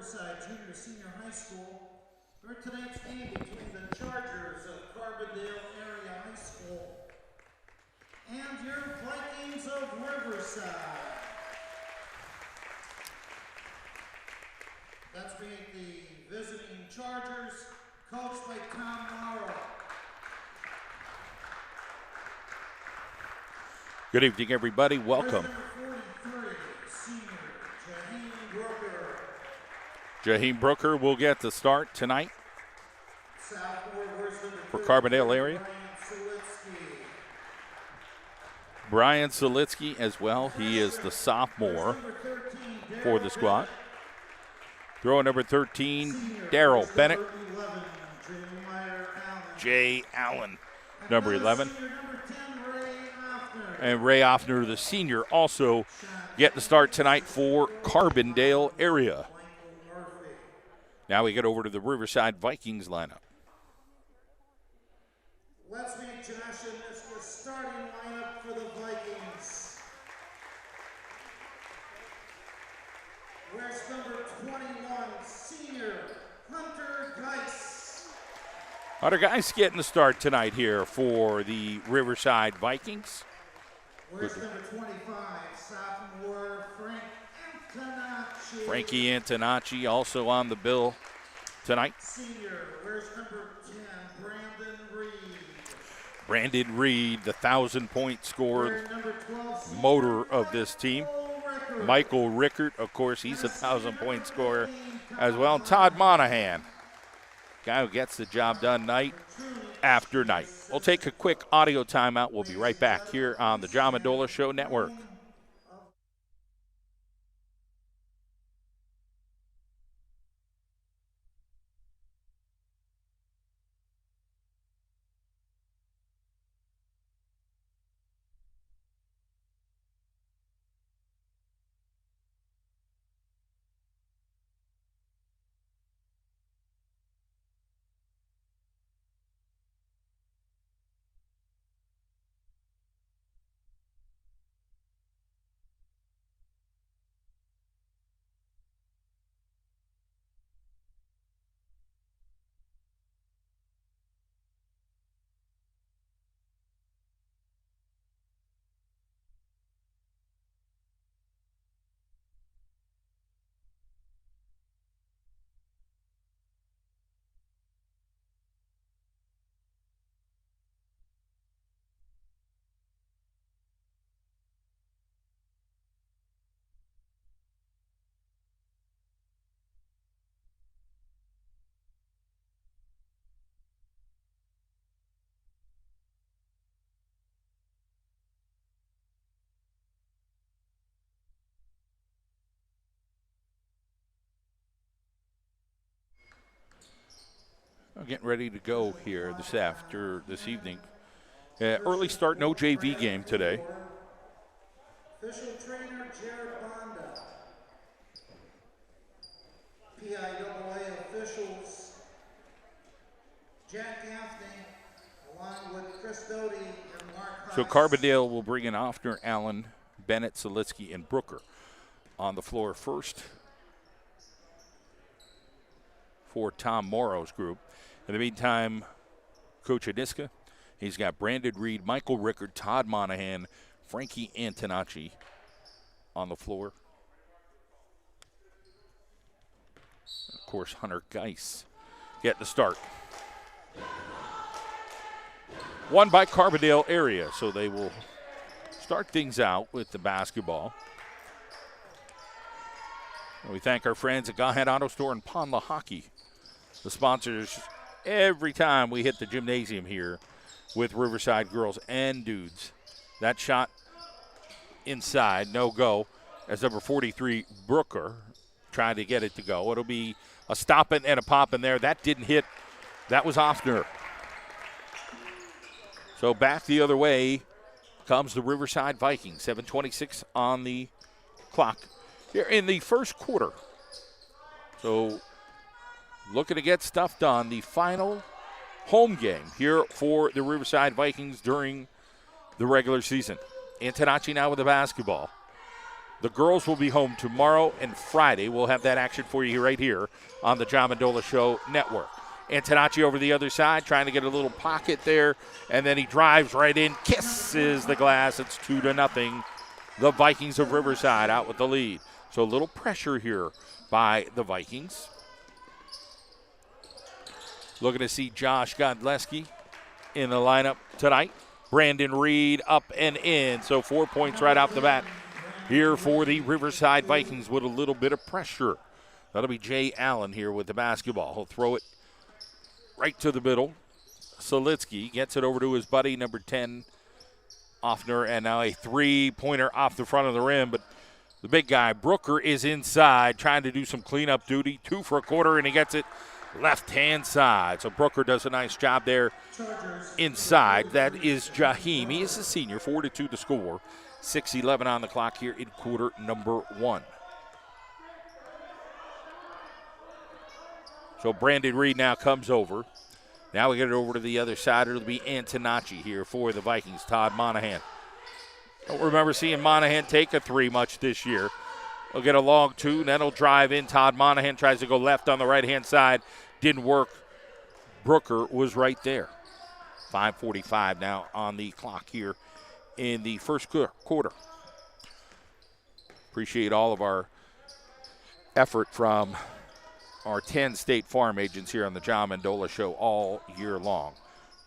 Riverside Junior Senior High School for tonight's game between the Chargers of Carbondale Area High School and your Vikings of Riverside. Let's meet the visiting Chargers, coached by Tom Morrow. Good evening, everybody. Welcome. Jaheim Brooker will get the start tonight for Carbondale area. Brian Solitsky as well. He is the sophomore for the squad. Throw number 13, Daryl Bennett. Jay Allen, number 11. And Ray Offner, the senior, also get the start tonight for Carbondale area. Now we get over to the Riverside Vikings lineup. Let's meet Josh and Niska's starting lineup for the Vikings. Where's number 21, senior Hunter Geis. Hunter Geis getting the start tonight here for the Riverside Vikings. Where's number 25, sophomore Frank Antonacci. Frankie Antonacci also on the bill tonight. Senior, where's number 10, Brandon Reed. Brandon Reed, the 1,000-point scorer, motor of this team. Michael Rickert, of course, he's a 1,000-point scorer as well. And Todd Monahan, guy who gets the job done night after night. We'll take a quick audio timeout. We'll be right back here on the John Mendola Show Network. I'm getting ready to go here this evening. Early start, no JV game today. Official trainer Jared Bonda. PIAA officials Jack Gaffney, along with Chris Doty and Mark Huss. So Carbondale will bring in Offner, Allen, Bennett, Solitsky, and Brooker on the floor first for Tom Morrow's group. In the meantime, Coach Aniska, he's got Brandon Reed, Michael Rickard, Todd Monahan, Frankie Antonacci on the floor. Of course, Hunter Geis getting the start. Won by Carbondale area, so they will start things out with the basketball. And we thank our friends at Gahan Auto Store and Pond La Hockey, the sponsors every time we hit the gymnasium here with Riverside girls and dudes. That shot inside, no go, as number 43, Brooker, trying to get it to go. It'll be a stop and a pop in there. That didn't hit. That was Offner. So back the other way comes the Riverside Vikings. 7:26 on the clock here in the first quarter. So looking to get stuff done. The final home game here for the Riverside Vikings during the regular season. Antonacci now with the basketball. The girls will be home tomorrow and Friday. We'll have that action for you right here on the John Mendola Show Network. Antonacci over the other side, trying to get a little pocket there, and then he drives right in, kisses the glass. It's 2-0. The Vikings of Riverside out with the lead. So a little pressure here by the Vikings. Looking to see Josh Godleski in the lineup tonight. Brandon Reed up and in, so 4 points right off the bat here for the Riverside Vikings with a little bit of pressure. That'll be Jay Allen here with the basketball. He'll throw it right to the middle. Solitsky gets it over to his buddy, number 10, Offner, and now a three-pointer off the front of the rim, but the big guy, Brooker, is inside trying to do some cleanup duty. 2 for a quarter, and he gets it left-hand side. So Brooker does a nice job there inside. That is Jaheim. He is a senior, 4-2 to score. 6:11 on the clock here in quarter number 1. So Brandon Reed now comes over. Now we get it over to the other side. It'll be Antonacci here for the Vikings. Todd Monahan. Don't remember seeing Monahan take a 3 much this year. He'll get a long 2, and then he'll drive in. Todd Monahan tries to go left on the right-hand side. Didn't work. Brooker was right there. 5:45 now on the clock here in the first quarter. Appreciate all of our effort from our 10 State Farm agents here on the John Mendola Show all year long.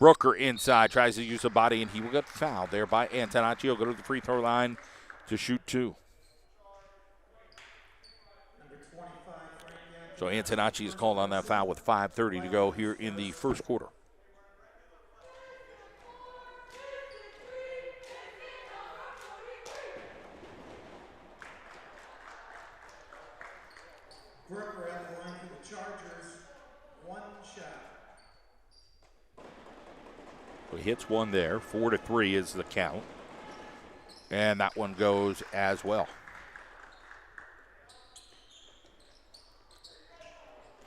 Brooker inside, tries to use a body, and he will get fouled there by Antonacci. He'll go to the free throw line to shoot 2. So Antonacci is called on that foul with 5:30 to go here in the first quarter. Brooker at the line for the Chargers. 1 shot. So he hits one there. 4-3 is the count. And that one goes as well.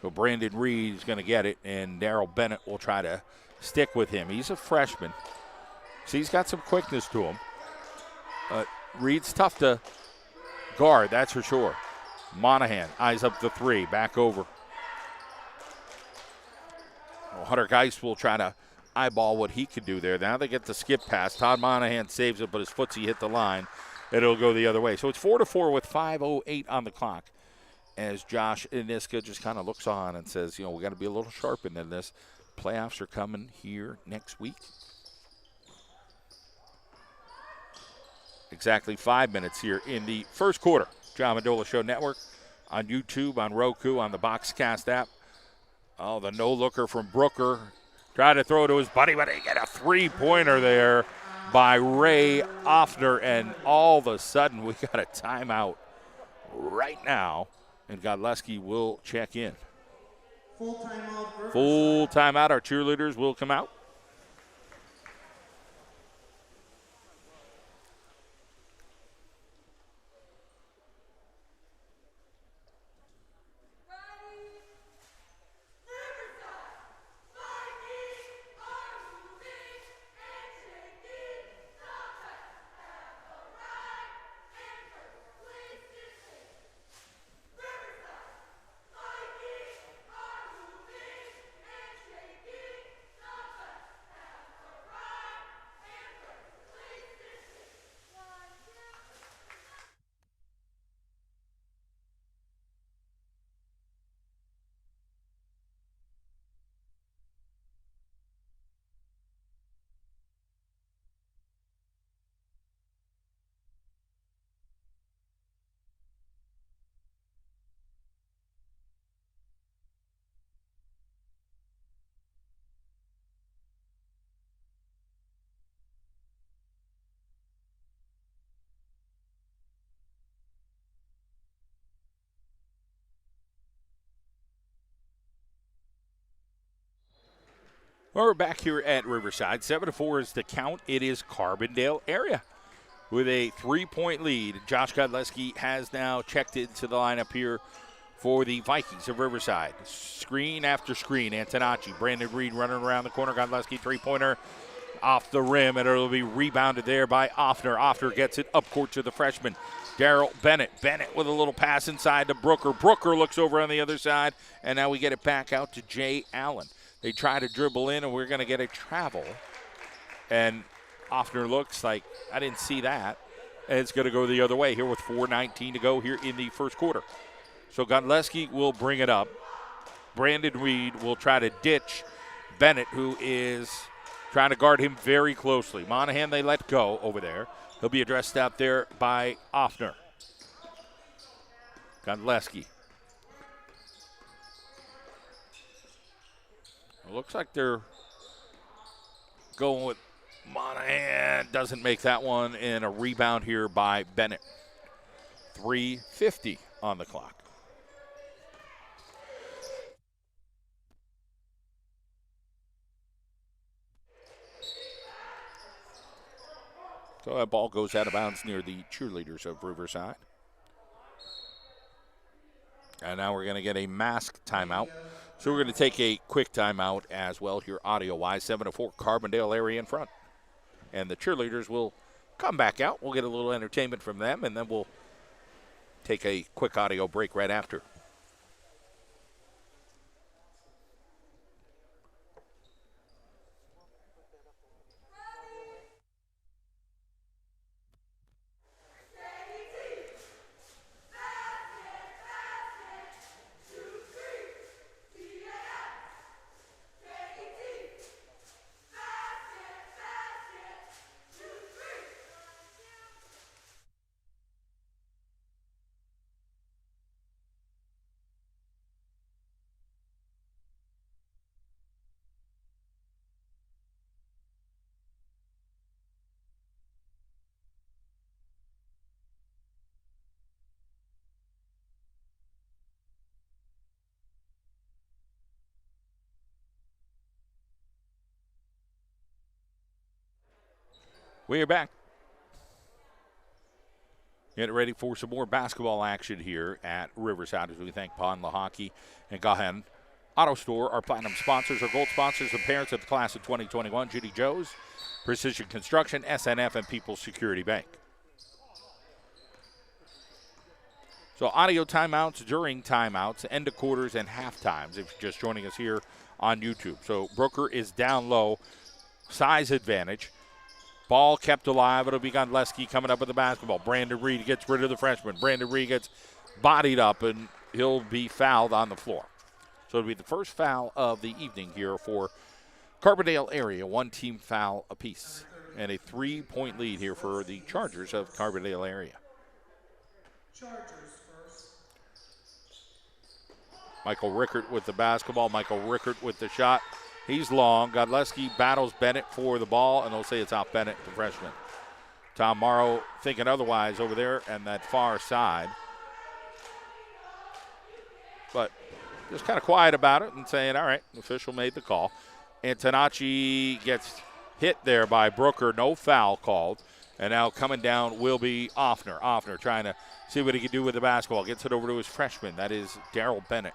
So Brandon Reed is going to get it, and Darrell Bennett will try to stick with him. He's a freshman. So he's got some quickness to him. Reed's tough to guard, that's for sure. Monahan eyes up the 3, back over. Well, Hunter Geist will try to eyeball what he can do there. Now they get the skip pass. Todd Monahan saves it, but his footsie hit the line, and it'll go the other way. So it's 4-4 with 5:08 on the clock as Josh Iniska just kind of looks on and says, we got to be a little sharper than this. Playoffs are coming here next week. Exactly 5 minutes here in the first quarter. John Mendola Show Network on YouTube, on Roku, on the Boxcast app. Oh, the no-looker from Brooker. Tried to throw it to his buddy, but he got a three-pointer there by Ray Offner, and all of a sudden we got a timeout right now, and Godleski will check in. Full timeout. Full timeout. Our cheerleaders will come out. Well, we're back here at Riverside. 7-4 is the count. It is Carbondale area with a 3-point lead. Josh Godleski has now checked into the lineup here for the Vikings of Riverside. Screen after screen. Antonacci, Brandon Reed running around the corner. Godleski three-pointer off the rim, and it'll be rebounded there by Offner. Offner gets it up court to the freshman. Daryl Bennett. Bennett with a little pass inside to Brooker. Brooker looks over on the other side, and now we get it back out to Jay Allen. They try to dribble in, and we're going to get a travel. And Offner looks like, I didn't see that. And it's going to go the other way here with 4:19 to go here in the first quarter. So Godleski will bring it up. Brandon Reed will try to ditch Bennett, who is trying to guard him very closely. Monahan, they let go over there. He'll be addressed out there by Offner. Godleski. It looks like they're going with Monahan. Doesn't make that one, and a rebound here by Bennett. 3:50 on the clock. So that ball goes out of bounds near the cheerleaders of Riverside. And now we're going to get a mask timeout. So we're going to take a quick timeout as well here audio-wise. 7-4 Carbondale area in front. And the cheerleaders will come back out. We'll get a little entertainment from them, and then we'll take a quick audio break right after. We are back. Get ready for some more basketball action here at Riverside as we thank Pond La Hockey and Gahan Auto Store, our platinum sponsors, our gold sponsors, and parents of the class of 2021, Judy Joes, Precision Construction, SNF, and People's Security Bank. So audio timeouts during timeouts, end of quarters, and half times if you're just joining us here on YouTube. So Brooker is down low, size advantage. Ball kept alive. It'll be Godleski coming up with the basketball. Brandon Reed gets rid of the freshman. Brandon Reed gets bodied up, and he'll be fouled on the floor. So it'll be the first foul of the evening here for Carbondale area. One team foul apiece. And a 3-point lead here for the Chargers of Carbondale area. Chargers first. Michael Rickert with the basketball. Michael Rickert with the shot. He's long. Godleski battles Bennett for the ball, and they'll say it's off Bennett, the freshman. Tom Morrow thinking otherwise over there and that far side. But just kind of quiet about it and saying, all right, the official made the call. Antonacci gets hit there by Brooker. No foul called. And now coming down will be Offner. Offner trying to see what he can do with the basketball. Gets it over to his freshman. That is Daryl Bennett.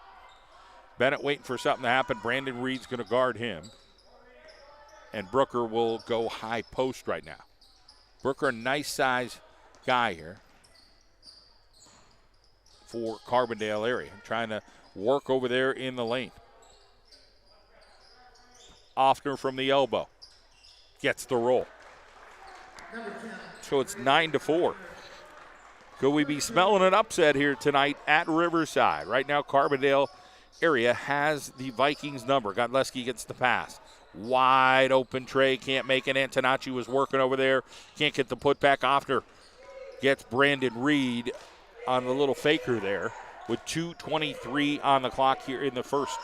Bennett waiting for something to happen. Brandon Reed's going to guard him. And Brooker will go high post right now. Brooker, a nice size guy here for Carbondale area. Trying to work over there in the lane. Offner from the elbow. Gets the roll. So it's 9-4. Could we be smelling an upset here tonight at Riverside? Right now, Carbondale area has the Vikings number. Godleski gets the pass. Wide open tray, can't make it. Antonacci was working over there. Can't get the putback. Offner gets Brandon Reed on the little faker there with 2:23 on the clock here in the first.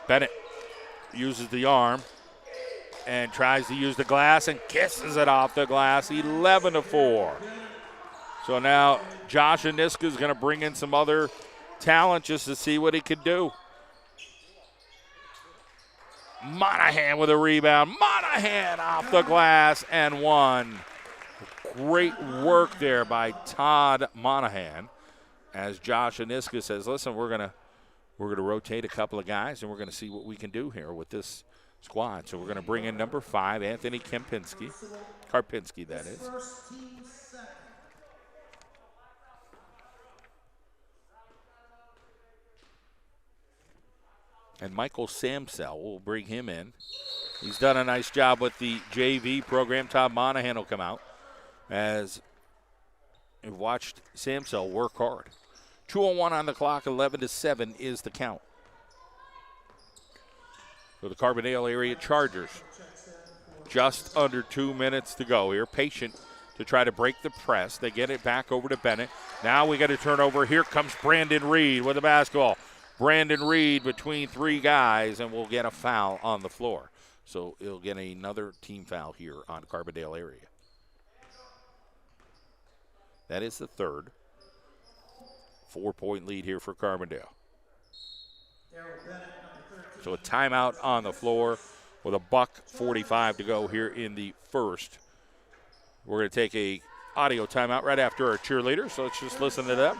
Bennett uses the arm and tries to use the glass and kisses it off the glass. 11-4. So now Josh Aniska is going to bring in some other talent just to see what he can do. Monahan with a rebound. Monahan off the glass and one. Great work there by Todd Monahan as Josh Aniska says, listen, we're gonna rotate a couple of guys and we're gonna see what we can do here with this squad. So we're going to bring in number 5, Anthony Karpinski, that is. First team second. And Michael Samsell, will bring him in. He's done a nice job with the JV program. Tom Monahan will come out as we've watched Samsell work hard. 2:01 on the clock, 11-7 is the count. So the Carbondale area Chargers, just under 2 minutes to go here. Patient to try to break the press. They get it back over to Bennett. Now we got a turnover. Here comes Brandon Reed with the basketball. Brandon Reed between 3 guys, and we'll get a foul on the floor. So he'll get another team foul here on Carbondale area. That is the third. 4-point lead here for Carbondale. So a timeout on the floor with $1:45 to go here in the first. We're going to take a audio timeout right after our cheerleaders, so let's just listen to them.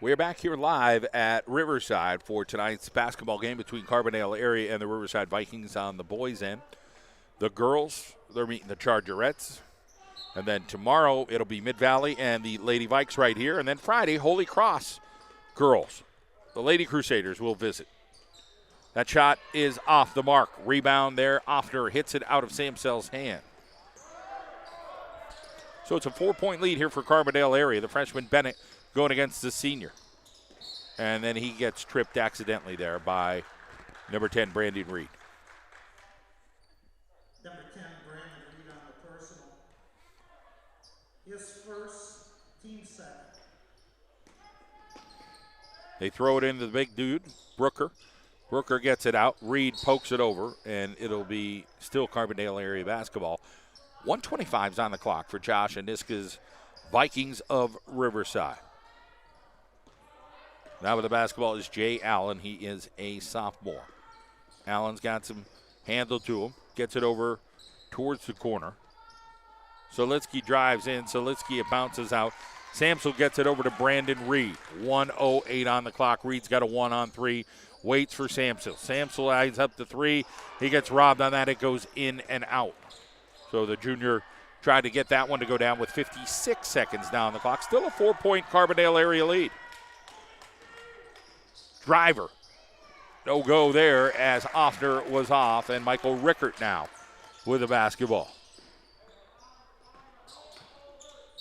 We're back here live at Riverside for tonight's basketball game between Carbondale area and the Riverside Vikings on the boys' end. The girls, they're meeting the Chargerettes. And then tomorrow it'll be Mid-Valley and the Lady Vikes right here. And then Friday, Holy Cross girls. The Lady Crusaders will visit. That shot is off the mark. Rebound there. Offner hits it out of Samsell's hand. So it's a 4-point lead here for Carbondale area. The freshman Bennett going against the senior. And then he gets tripped accidentally there by number 10, Brandon Reed. Number 10, Brandon Reed on the personal. His first, team second. They throw it into the big dude, Brooker. Brooker gets it out. Reed pokes it over, and it'll be still Carbondale area basketball. 1:25's on the clock for Josh Aniska's Vikings of Riverside. Now with the basketball is Jay Allen. He is a sophomore. Allen's got some handle to him. Gets it over towards the corner. Solitsky drives in. Solitsky, it bounces out. Samsel gets it over to Brandon Reed. 1:08 on the clock. Reed's got a 1-on-3. Waits for Samsel. Samsel eyes up the 3. He gets robbed on that. It goes in and out. So the junior tried to get that one to go down with 56 seconds now on the clock. Still a 4-point Carbondale area lead. Driver. No go there as Offner was off, and Michael Rickert now with the basketball.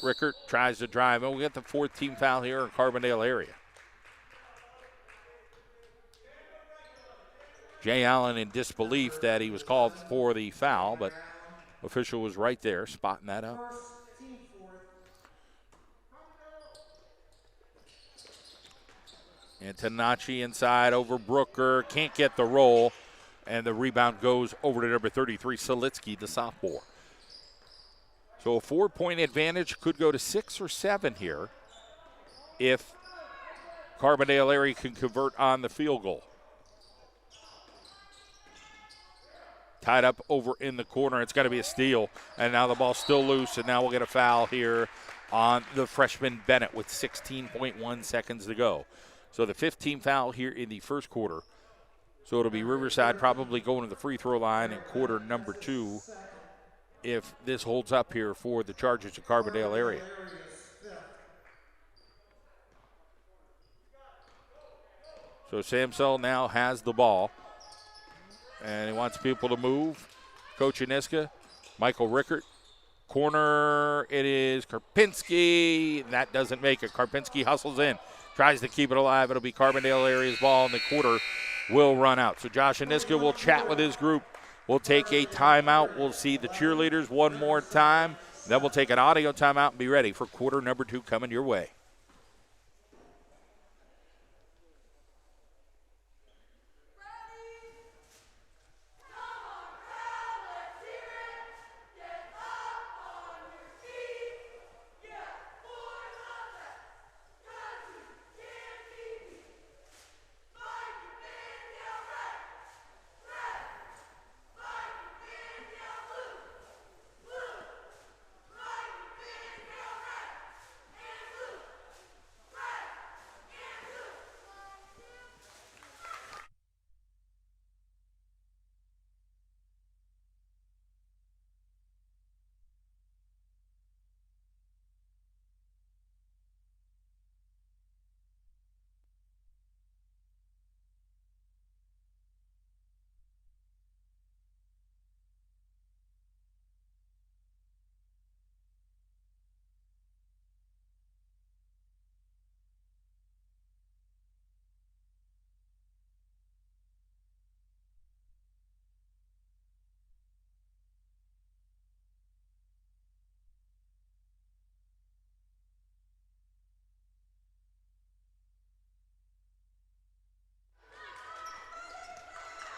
Rickert tries to drive, and we get the 4th team foul here in Carbondale area. Jay Allen in disbelief that he was called for the foul, but official was right there spotting that up. And Tanachi inside over Brooker. Can't get the roll. And the rebound goes over to number 33, Solitsky, the sophomore. So a 4-point advantage could go to 6 or 7 here if Carbondale area can convert on the field goal. Tied up over in the corner. It's got to be a steal. And now the ball's still loose. And now we'll get a foul here on the freshman Bennett with 16.1 seconds to go. So the 15th foul here in the first quarter. So it'll be Riverside probably going to the free throw line in quarter number 2 if this holds up here for the Chargers of Carbondale area. So Samsel now has the ball. And he wants people to move. Coach Aniska, Michael Rickert. Corner, it is Karpinski. That doesn't make it. Karpinski hustles in. Tries to keep it alive. It'll be Carbondale area's ball, and the quarter will run out. So Josh Aniska will chat with his group. We'll take a timeout. We'll see the cheerleaders one more time. Then we'll take an audio timeout and be ready for quarter number 2 coming your way.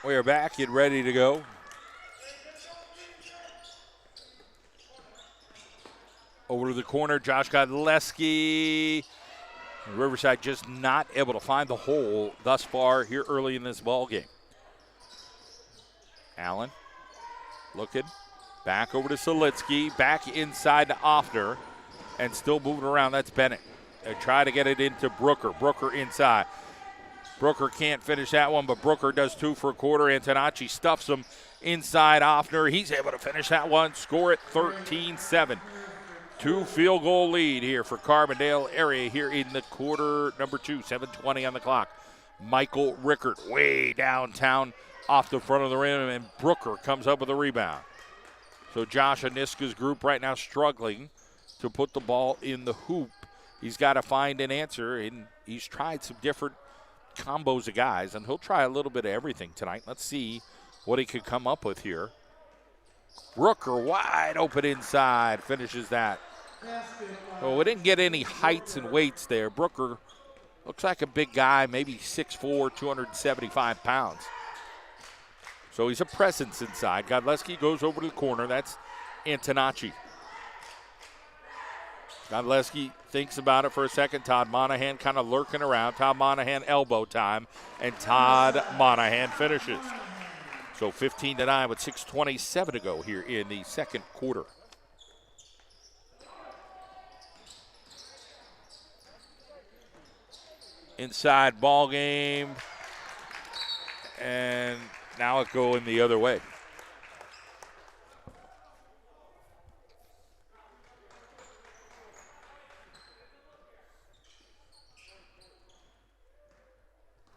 We are back and ready to go. Over to the corner, Josh Godleski. Riverside just not able to find the hole thus far here early in this ball game. Allen looking back over to Solitsky, back inside to Offner, and still moving around. That's Bennett. They try to get it into Brooker. Brooker inside. Brooker can't finish that one, but Brooker does two for a quarter. Antonacci stuffs him inside Offner. He's able to finish that one, score it 13-7. 2 field goal lead here for Carbondale area here in the quarter number 2, 7:20 on the clock. Michael Rickert way downtown off the front of the rim, and Brooker comes up with a rebound. So Josh Aniska's group right now struggling to put the ball in the hoop. He's got to find an answer, and he's tried some different combos of guys, and he'll try a little bit of everything tonight. Let's see what he could come up with here. Brooker wide open inside, finishes that. Oh, we didn't get any heights and weights there. Brooker looks like a big guy, maybe 6'4", 275 pounds. So he's a presence inside. Godleski goes over to the corner. That's Antonacci. Godleski thinks about it for a second. Todd Monahan kind of lurking around. Todd Monahan elbow time, and Todd Monahan finishes. So 15-9 with 6:27 to go here in the second quarter. Inside ball game, and now it going the other way.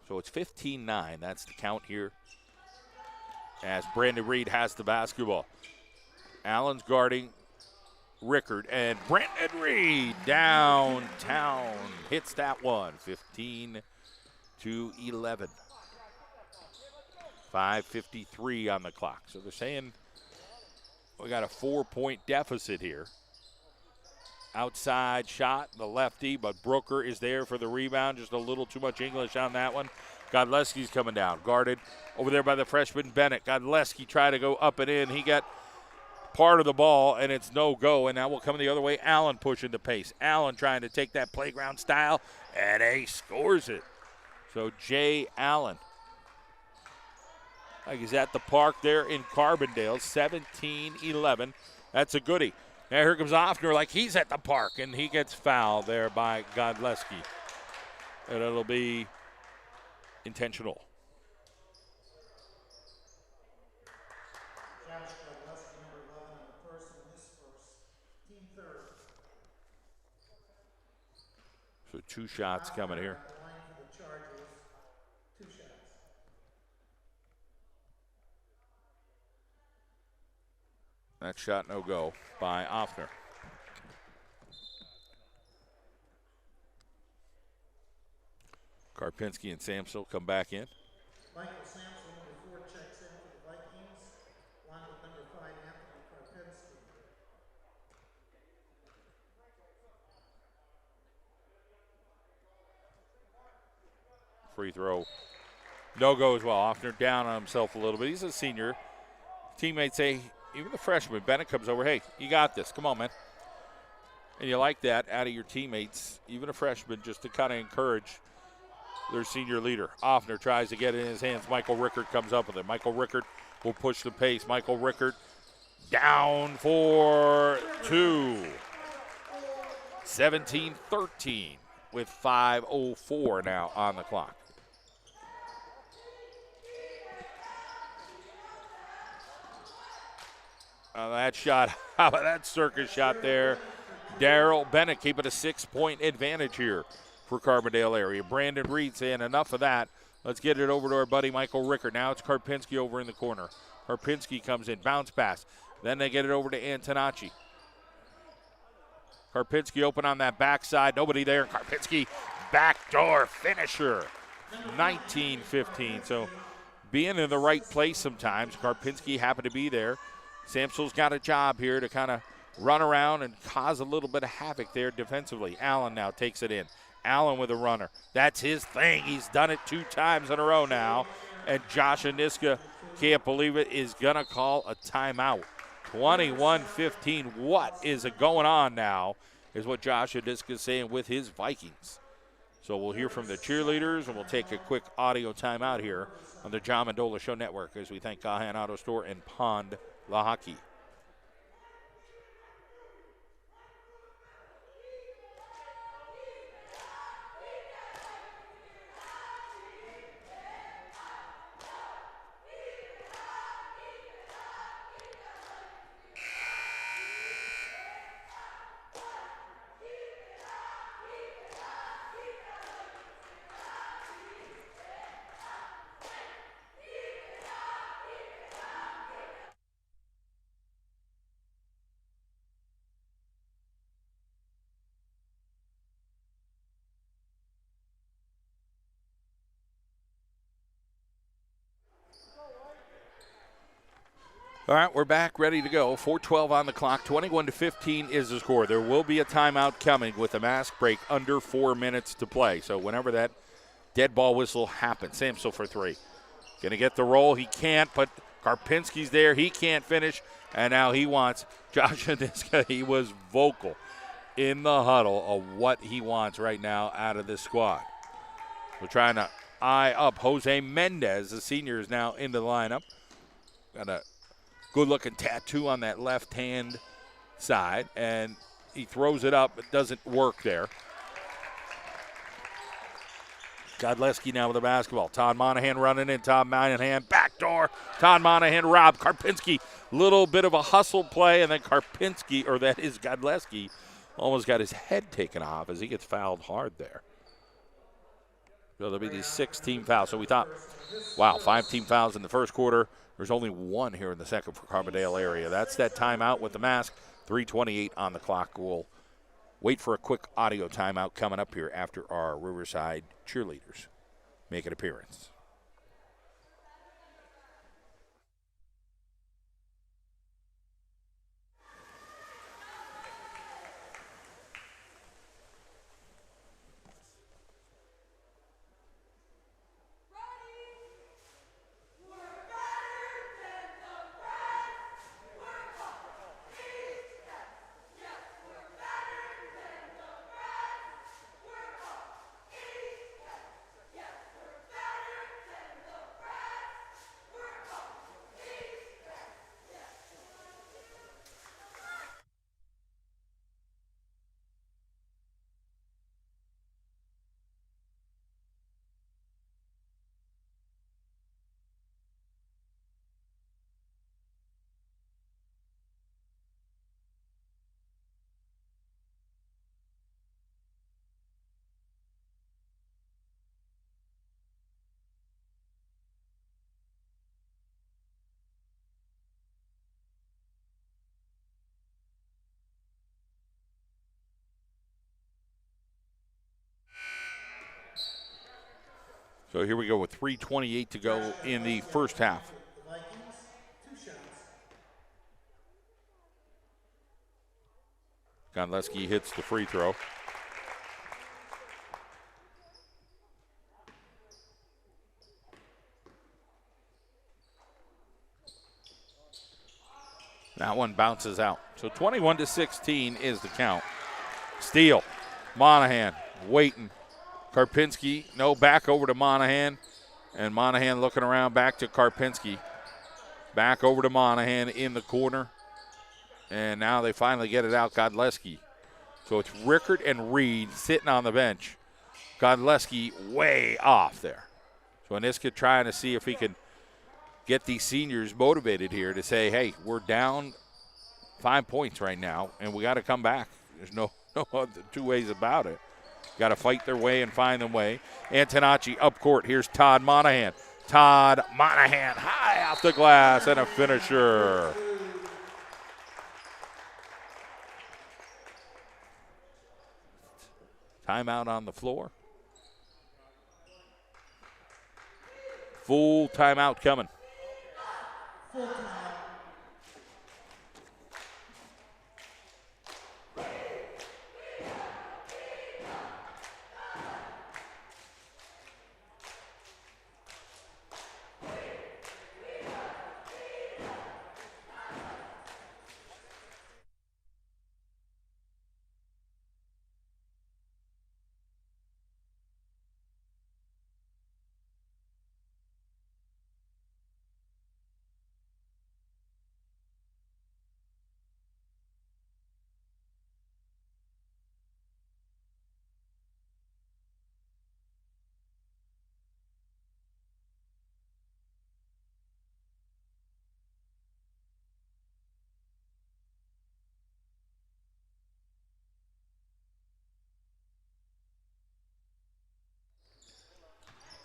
So it's 15-9. That's the count here as Brandon Reed has the basketball. Allen's guarding Rickard, and Brandon Reed downtown hits that one. 15-11. 5:53 on the clock. So they're saying we got a 4-point deficit here. Outside shot, the lefty, but Brooker is there for the rebound. Just a little too much English on that one. Godleski's coming down, guarded over there by the freshman Bennett. Godleski tried to go up and in. He got part of the ball, and it's no go, and now we'll come the other way. Allen pushing the pace. Allen trying to take that playground style, and he scores it. So Jay Allen, like he's at the park there in Carbondale, 17-11. That's a goodie. Now here comes Offner like he's at the park, and he gets fouled there by Godleski. And it'll be intentional. So 2 shots coming here. That shot no go by Offner. Karpinski and Samsel come back in. Michael Samsel, number 4, checks in for the Vikings, along with number 5, Anthony Karpinski. Free throw. No go as well. Offner down on himself a little bit. He's a senior. Teammates say, even the freshman, Bennett comes over, hey, you got this. Come on, man. And you like that out of your teammates, even a freshman, just to kind of encourage their senior leader. Offner tries to get it in his hands. Michael Rickard comes up with it. Michael Rickard will push the pace. Michael Rickard down for 2. 17-13 with 5:04 now on the clock. That shot, how about that circus shot there? Daryl Bennett keeping a 6-point advantage here for Carbondale area. Brandon Reed saying enough of that. Let's get it over to our buddy Michael Rickard. Now it's Karpinski over in the corner. Karpinski comes in, bounce pass. Then they get it over to Antonacci. Karpinski open on that backside. Nobody there. Karpinski, backdoor finisher. 19-15. So being in the right place sometimes. Karpinski happened to be there. Samsel's got a job here to kind of run around and cause a little bit of havoc there defensively. Allen now takes it in. Allen with a runner. That's his thing. He's done it 2 times in a row now. And Josh Aniska, can't believe it, is going to call a timeout. 21-15. What is going on now is what Josh Aniska is saying with his Vikings. So we'll hear from the cheerleaders, and we'll take a quick audio timeout here on the John Mendola Show Network as we thank Gahan Auto Store and Pond La Hockey. All right, we're back, ready to go. 4:12 on the clock. 21-15 is the score. There will be a timeout coming with a mask break under 4 minutes to play. So whenever that dead ball whistle happens, Samsel for three. Going to get the roll. He can't, but Karpinski's there. He can't finish, and now he wants Josh Aniska. He was vocal in the huddle of what he wants right now out of this squad. We're trying to eye up Jose Mendez. The senior is now in the lineup. Got a good-looking tattoo on that left-hand side, and he throws it up. It doesn't work there. Godleski now with the basketball. Todd Monahan running in. Todd Monahan, backdoor. Todd Monahan, Rob Karpinski. Little bit of a hustle play, and then Karpinski, or that is Godleski, almost got his head taken off as he gets fouled hard there. So there'll be these 6 team fouls. So we thought, wow, 5 team fouls in the first quarter. There's only 1 here in the second for Carbondale area. That's that timeout with the mask. 3:28 on the clock. We'll wait for a quick audio timeout coming up here after our Riverside cheerleaders make an appearance. So here we go with 3:28 to go in the first half. Godleski hits the free throw. That one bounces out. So 21-16 is the count. Steal. Monahan waiting. Karpinski, no, back over to Monahan. And Monahan looking around back to Karpinski. Back over to Monahan in the corner. And now they finally get it out, Godleski. So it's Rickard and Reed sitting on the bench. Godleski way off there. So Aniska trying to see if he can get these seniors motivated here to say, hey, we're down 5 points right now, and we got to come back. There's no other 2 ways about it. Got to fight their way and find their way. Antonacci up court. Here's Todd Monahan. Todd Monahan high off the glass and a finisher. Timeout on the floor. Full timeout coming. Full timeout.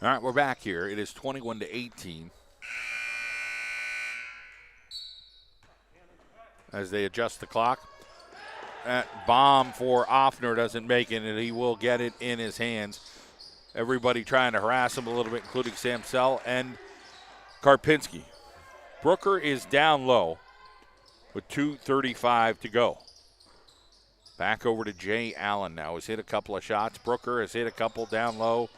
All right, we're back here. It is 21-18. As they adjust the clock. That bomb for Offner doesn't make it, and he will get it in his hands. Everybody trying to harass him a little bit, including Samsel and Karpinski. Brooker is down low with 2:35 to go. Back over to Jay Allen now. He's hit a couple of shots. Brooker has hit a couple down low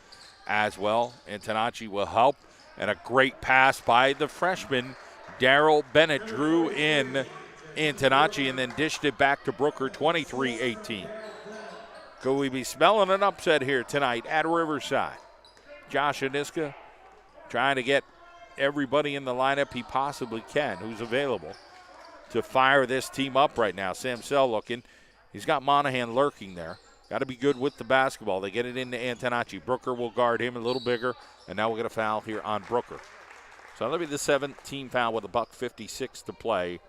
as well. Antonacci will help. And a great pass by the freshman, Darrell Bennett, drew in Antonacci and then dished it back to Brooker, 23-18. Could we be smelling an upset here tonight at Riverside? Josh Aniska trying to get everybody in the lineup he possibly can, who's available, to fire this team up right now. Samsel looking. He's got Monahan lurking there. Got to be good with the basketball. They get it into Antonacci. Brooker will guard him a little bigger, and now we'll get a foul here on Brooker. So that'll be the 7th foul with $1:56 to play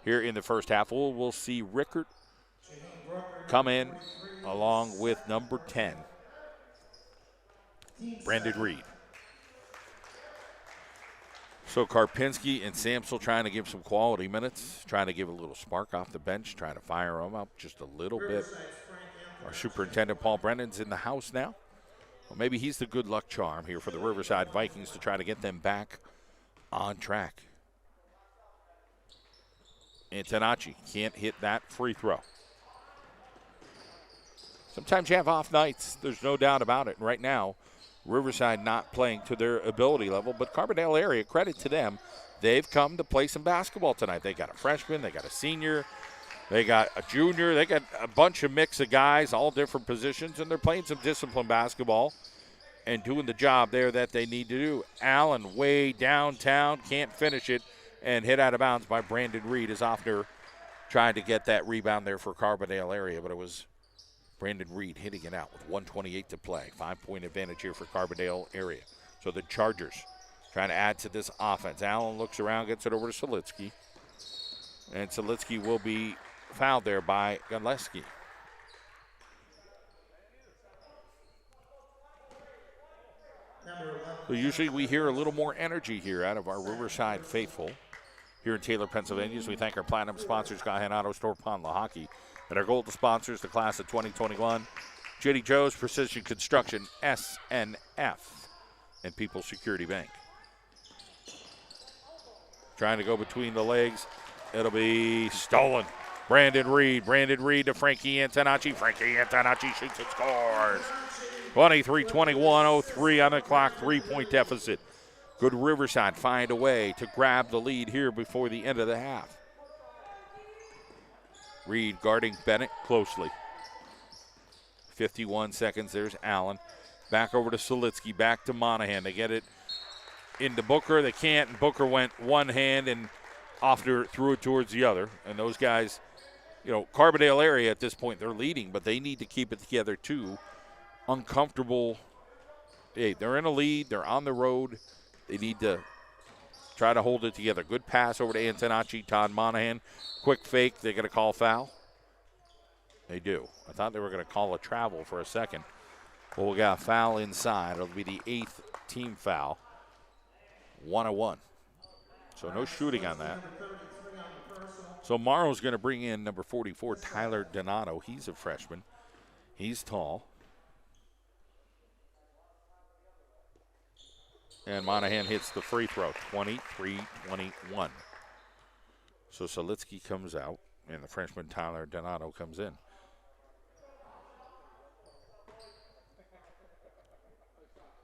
here in the first half. We'll see Rickert come in along with number 10, Brandon Reed. So Karpinski and Samsel trying to give some quality minutes, trying to give a little spark off the bench, trying to fire them up just a little bit. Our superintendent, Paul Brennan's in the house now. Well, maybe he's the good luck charm here for the Riverside Vikings to try to get them back on track. Antonacci can't hit that free throw. Sometimes you have off nights. There's no doubt about it. And right now, Riverside not playing to their ability level, but Carbondale area, credit to them, they've come to play some basketball tonight. They got a freshman, they got a senior, they got a junior, they got a bunch of mix of guys, all different positions, and they're playing some disciplined basketball and doing the job there that they need to do. Allen way downtown, can't finish it, and hit out of bounds by Brandon Reed as Offner tried to get that rebound there for Carbondale area, but it was Brandon Reed hitting it out with 1:28 to play. 5-point advantage here for Carbondale area. So the Chargers trying to add to this offense. Allen looks around, gets it over to Solitsky. And Solitsky will be fouled there by Godleski. So usually we hear a little more energy here out of our Riverside faithful here in Taylor, Pennsylvania. As we thank our platinum sponsors, Gahan Auto Store, Pond Lahaki. And our gold sponsors, the class of 2021, JD Joe's Precision Construction, SNF, and People's Security Bank. Trying to go between the legs. It'll be stolen. Brandon Reed to Frankie Antonacci. Frankie Antonacci shoots and scores. 23-21, 0-3 on the clock, 3-point deficit. Good Riverside find a way to grab the lead here before the end of the half. Reed guarding Bennett closely. 51 seconds. There's Allen. Back over to Solitsky. Back to Monahan. They get it into Booker. They can't. And Booker went one hand and Offner threw it towards the other. And those guys, you know, Carbondale area at this point, they're leading, but they need to keep it together too. Uncomfortable. Hey, they're in a lead. They're on the road. They need to try to hold it together. Good pass over to Antonacci. Todd Monahan. Quick fake. They got to call foul. They do. I thought they were going to call a travel for a second. Well, we got a foul inside. It'll be the 8th team foul. 1-1. So no shooting on that. So Morrow's going to bring in number 44, Tyler Donato. He's a freshman. He's tall. And Monahan hits the free throw, 23-21. So Solitsky comes out, and the freshman Tyler Donato comes in.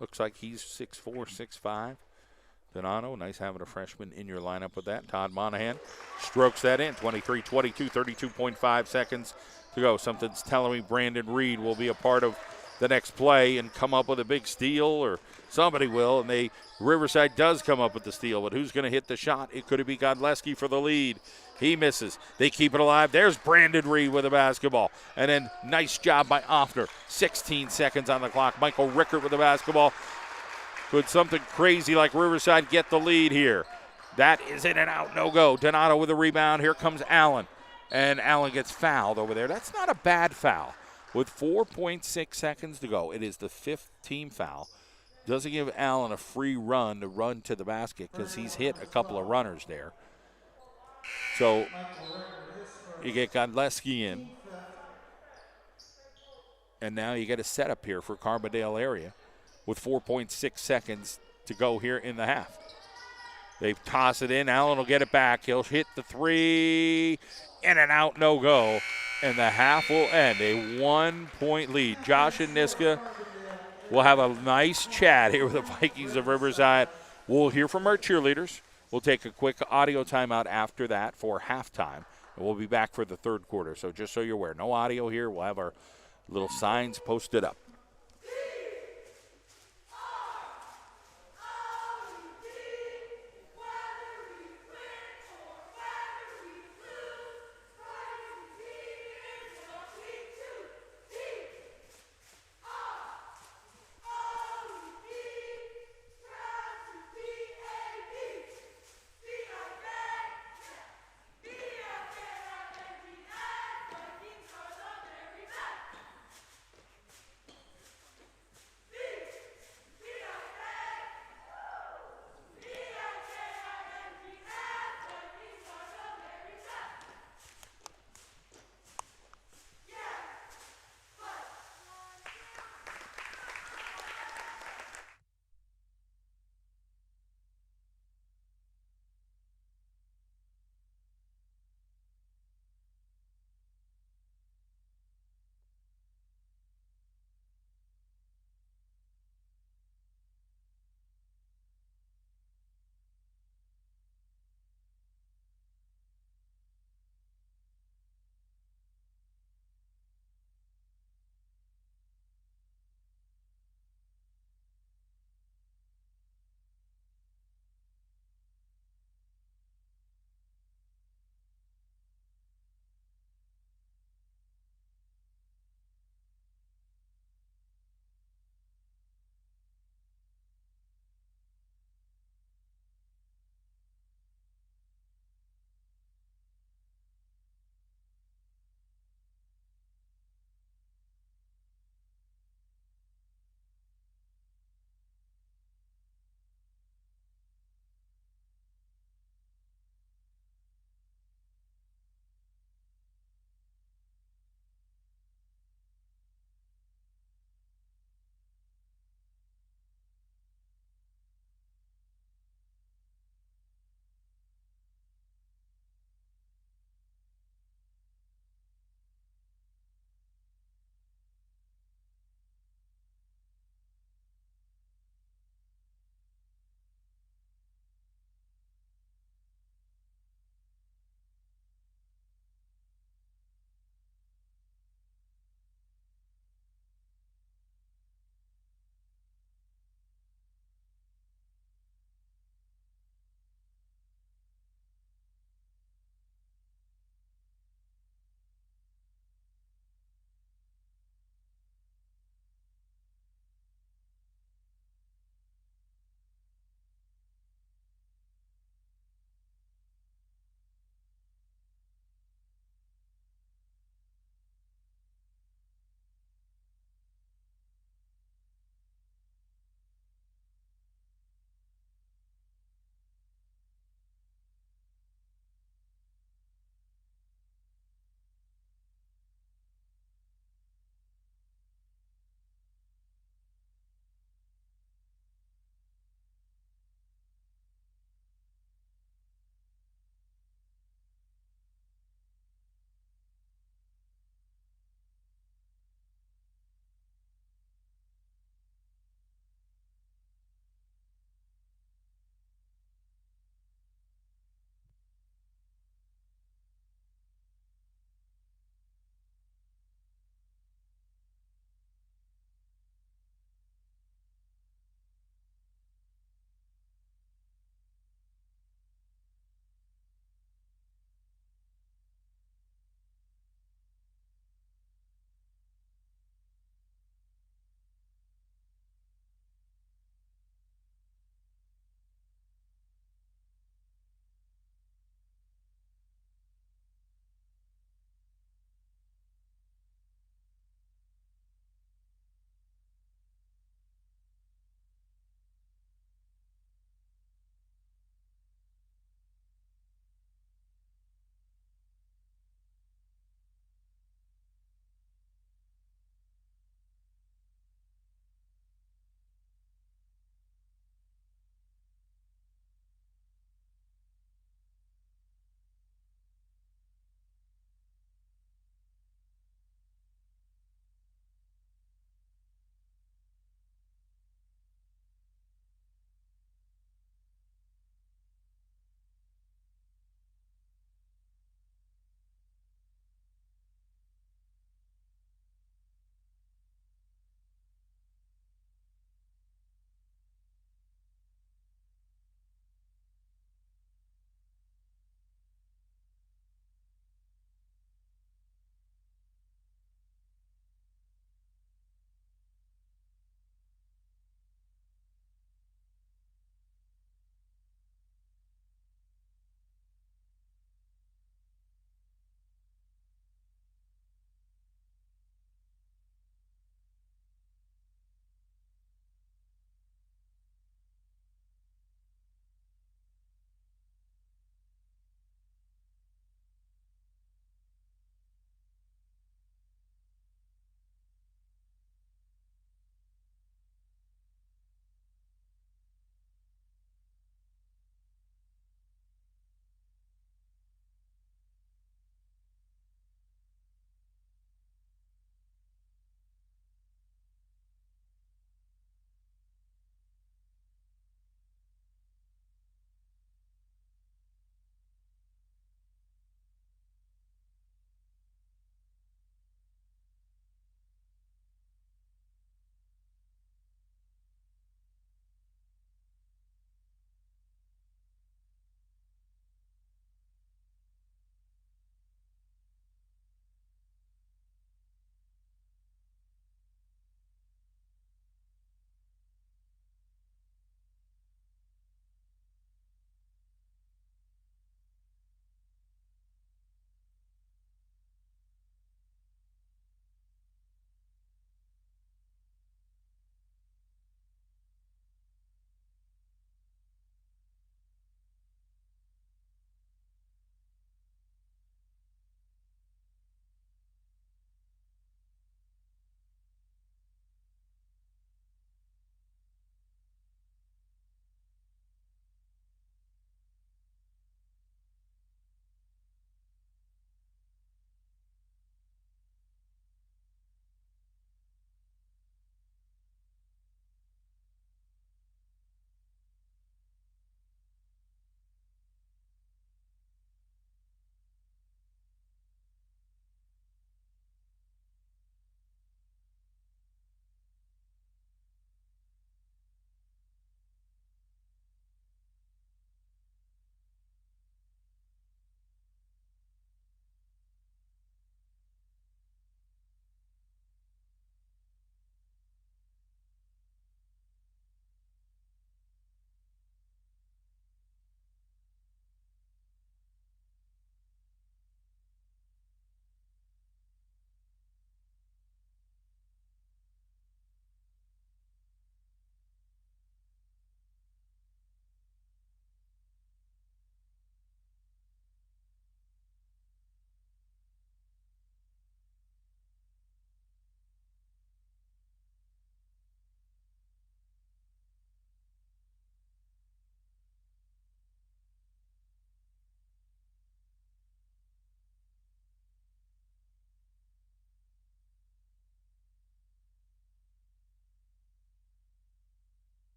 Looks like he's 6'4", 6'5". Donato, nice having a freshman in your lineup with that. Todd Monahan strokes that in, 23-22, 32.5 seconds to go. Something's telling me Brandon Reed will be a part of the next play and come up with a big steal, or somebody will, and Riverside does come up with the steal, but who's going to hit the shot? It could be Godleski for the lead. He misses. They keep it alive. There's Brandon Reed with the basketball. And then nice job by Offner. 16 seconds on the clock. Michael Rickert with the basketball. Could something crazy like Riverside get the lead here? That is in and out, no go. Donato with a rebound. Here comes Allen. And Allen gets fouled over there. That's not a bad foul. With 4.6 seconds to go, it is the 5th team foul. doesn't give Allen a free run to run to the basket because he's hit a couple of runners there. So you get Godleski in. And now you get a setup here for Carbondale area with 4.6 seconds to go here in the half. They toss it in. Allen will get it back. He'll hit the three. In and out, no go. And the half will end. A 1-point lead. Josh and Niska will have a nice chat here with the Vikings of Riverside. We'll hear from our cheerleaders. We'll take a quick audio timeout after that for halftime. And we'll be back for the third quarter. So just so you're aware, no audio here. We'll have our little signs posted up.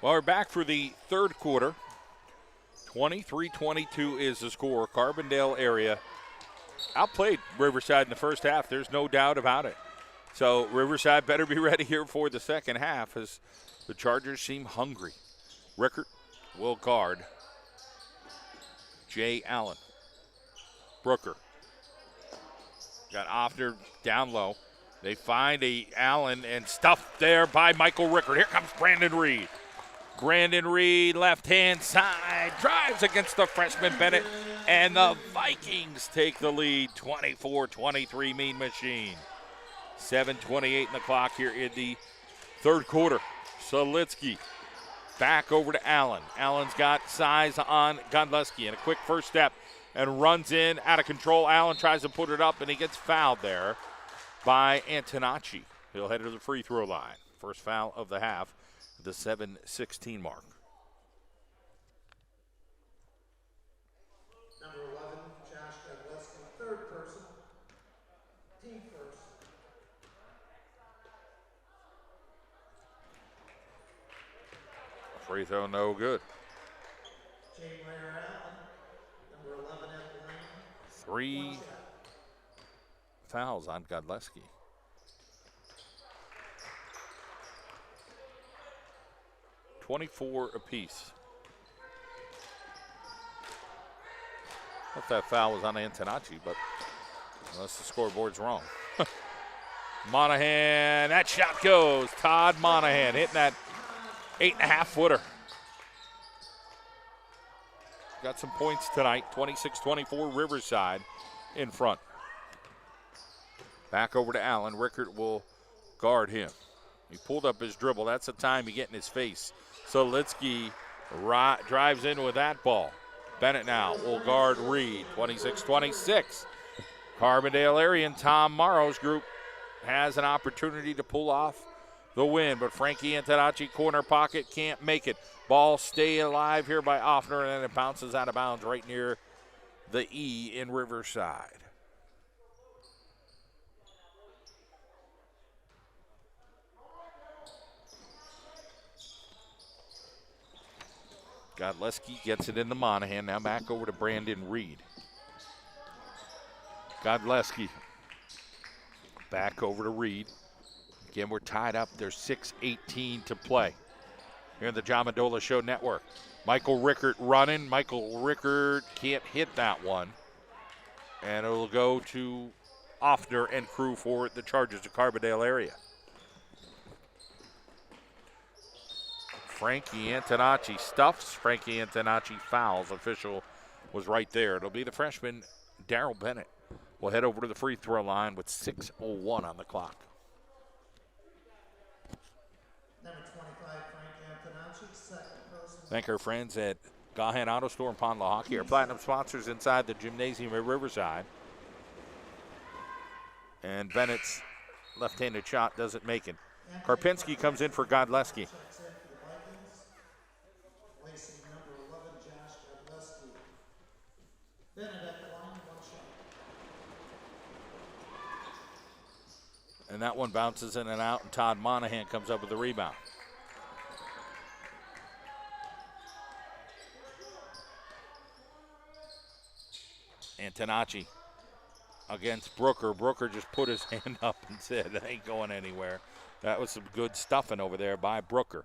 Well, we're back for the third quarter. 23-22 is the score. Carbondale area outplayed Riverside in the first half. There's no doubt about it. So Riverside better be ready here for the second half as the Chargers seem hungry. Rickert will guard Jay Allen. Brooker. Got Offner down low. They find a Allen and stuffed there by Michael Rickert. Here comes Brandon Reed. Brandon Reed, left-hand side, drives against the freshman Bennett, and the Vikings take the lead, 24-23, Mean Machine. 7:28 in the clock here in the third quarter. Solitsky back over to Allen. Allen's got size on Godleski and a quick first step and runs in out of control. Allen tries to put it up, and he gets fouled there by Antonacci. He'll head to the free throw line. First foul of the half. The 7:16 mark. Number 11, Josh Godleski, third person, team first. Free throw no good. Jay Mayer Allen, number 11 at the lane. 3 fouls on Godleski. $24 apiece. I thought that foul was on Antonacci, but unless the scoreboard's wrong. Monahan, that shot goes. Todd Monahan hitting that 8.5-footer. Got some points tonight, 26-24, Riverside in front. Back over to Allen. Rickert will guard him. He pulled up his dribble. That's the time you get in his face. Solitsky drives in with that ball. Bennett now will guard Reed, 26-26. Carbondale area and Tom Morrow's group has an opportunity to pull off the win, but Frankie Antonacci, corner pocket, can't make it. Ball stay alive here by Offner, and then it bounces out of bounds right near the E in Riverside. Godleski gets it into Monahan. Now back over to Brandon Reed. Godleski back over to Reed. Again, we're tied up. There's 6:18 to play here in the John Mendola Show Network. Michael Rickert running. Michael Rickert can't hit that one. And it'll go to Offner and crew for the Chargers of Carbondale area. Frankie Antonacci stuffs. Frankie Antonacci fouls. Official was right there. It'll be the freshman, Darrell Bennett. We'll head over to the free throw line with 6:01 on the clock. Number 25, Frankie Antonacci, second person. Thank our friends at Gahan Auto Store and Pond La Hockey, our platinum sponsors inside the gymnasium at Riverside. And Bennett's left-handed shot doesn't make it. Karpinski comes in for Godleski. Number 11, Josh Godleski. Bennett at the line, one shot. And that one bounces in and out, and Todd Monahan comes up with the rebound. Antonacci against Brooker. Brooker just put his hand up and said, "I ain't going anywhere." That was some good stuffing over there by Brooker.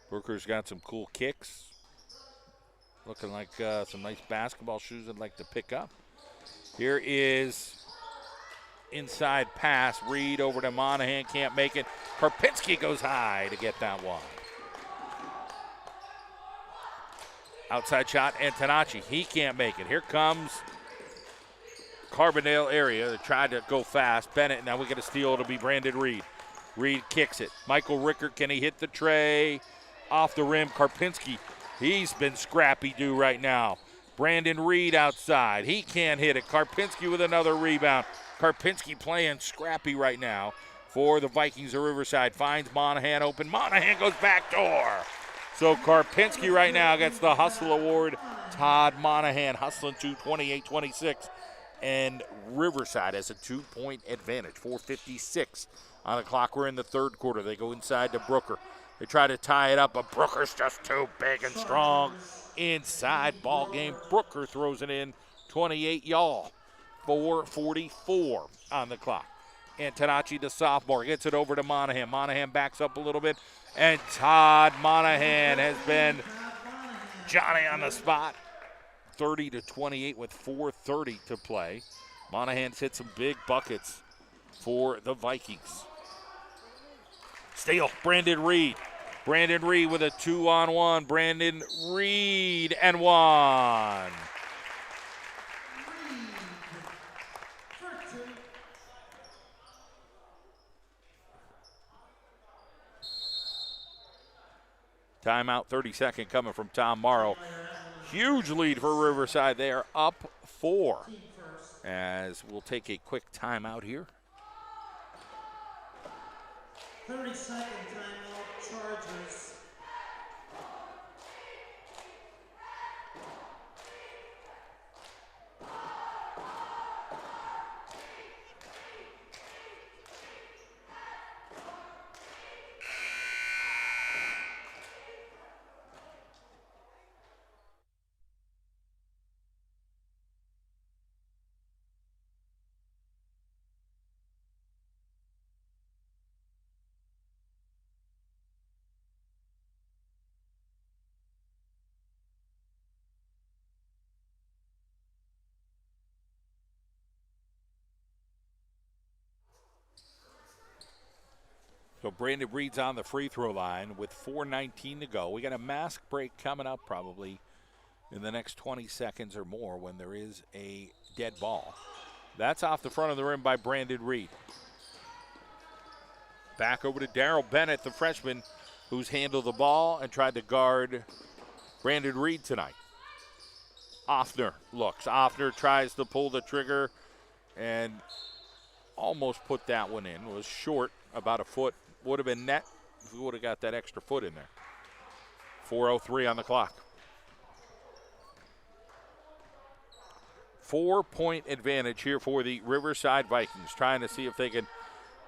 Brooker's got some cool kicks. Looking like some nice basketball shoes I'd like to pick up. Here is inside pass. Reed over to Monahan, can't make it. Karpinski goes high to get that one. Outside shot, Antonacci, he can't make it. Here comes Carbondale area. They tried to go fast. Bennett, now we get a steal. It'll be Brandon Reed. Reed kicks it. Michael Rickert, can he hit the tray? Off the rim, Karpinski. He's been scrappy-do right now. Brandon Reed outside. He can't hit it. Karpinski with another rebound. Karpinski playing scrappy right now for the Vikings of Riverside. Finds Monahan open. Monahan goes back door. So Karpinski right now gets the Hustle Award. Todd Monahan hustling to 28-26. and Riverside has a 2-point advantage. 4:56 on the clock. We're in the third quarter. They go inside to Brooker. They try to tie it up, but Brooker's just too big and strong. Inside ball game. Brooker throws it in. 28 y'all. 4:44 on the clock. Antonacci, the sophomore, gets it over to Monahan. Monahan backs up a little bit, and Todd Monahan has been Johnny on the spot. 30-28 with 4:30 to play. Monahan's hit some big buckets for the Vikings. Steal, Brandon Reed. Brandon Reed with a 2-on-1. Brandon Reed and one. Timeout, 30-second coming from Tom Morrow. Huge lead for Riverside. They are up 4. As we'll take a quick timeout here. 30-second timeout, Chargers. So Brandon Reed's on the free throw line with 4:19 to go. We got a mask break coming up probably in the next 20 seconds or more when there is a dead ball. That's off the front of the rim by Brandon Reed. Back over to Darrell Bennett, the freshman, who's handled the ball and tried to guard Brandon Reed tonight. Offner looks. Offner tries to pull the trigger and almost put that one in. Was short, about a foot. Would have been net if we would have got that extra foot in there. 4:03 on the clock. 4-point advantage here for the Riverside Vikings, trying to see if they can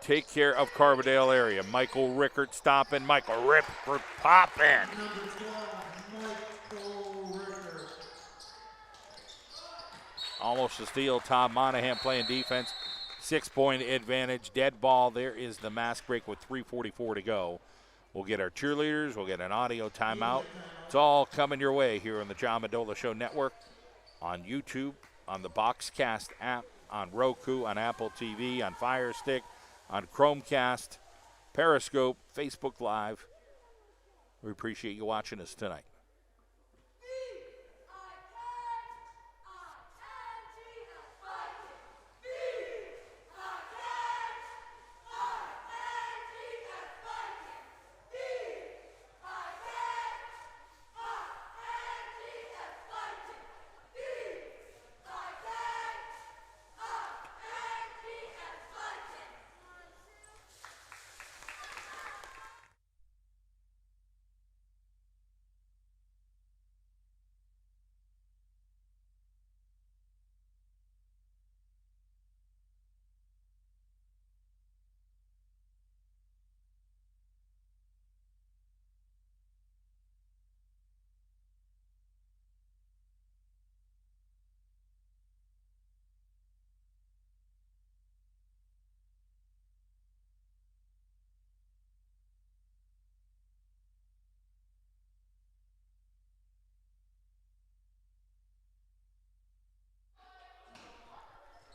take care of Carbondale area. Michael Rickert stopping. Michael Rickert popping. Number 12, Michael Rickert. Almost a steal. Tom Monahan playing defense. 6-point advantage. Dead ball. There is the mask break with 3:44 to go. We'll get our cheerleaders. We'll get an audio timeout. It's all coming your way here on the John Mendola Show Network, on YouTube, on the Boxcast app, on Roku, on Apple TV, on Fire Stick, on Chromecast, Periscope, Facebook Live. We appreciate you watching us tonight.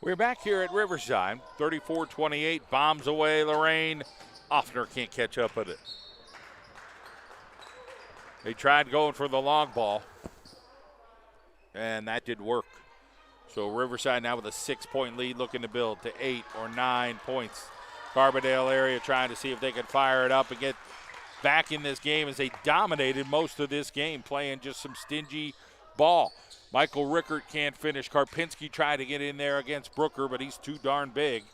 We're back here at Riverside. 34-28, bombs away Lorraine. Offner can't catch up with it. They tried going for the long ball, and that didn't work. So Riverside now with a 6-point lead, looking to build to 8 or 9 points. Carbondale area trying to see if they can fire it up and get back in this game, as they dominated most of this game, playing just some stingy ball. Michael Rickert can't finish. Karpinski tried to get in there against Brooker, but he's too darn big,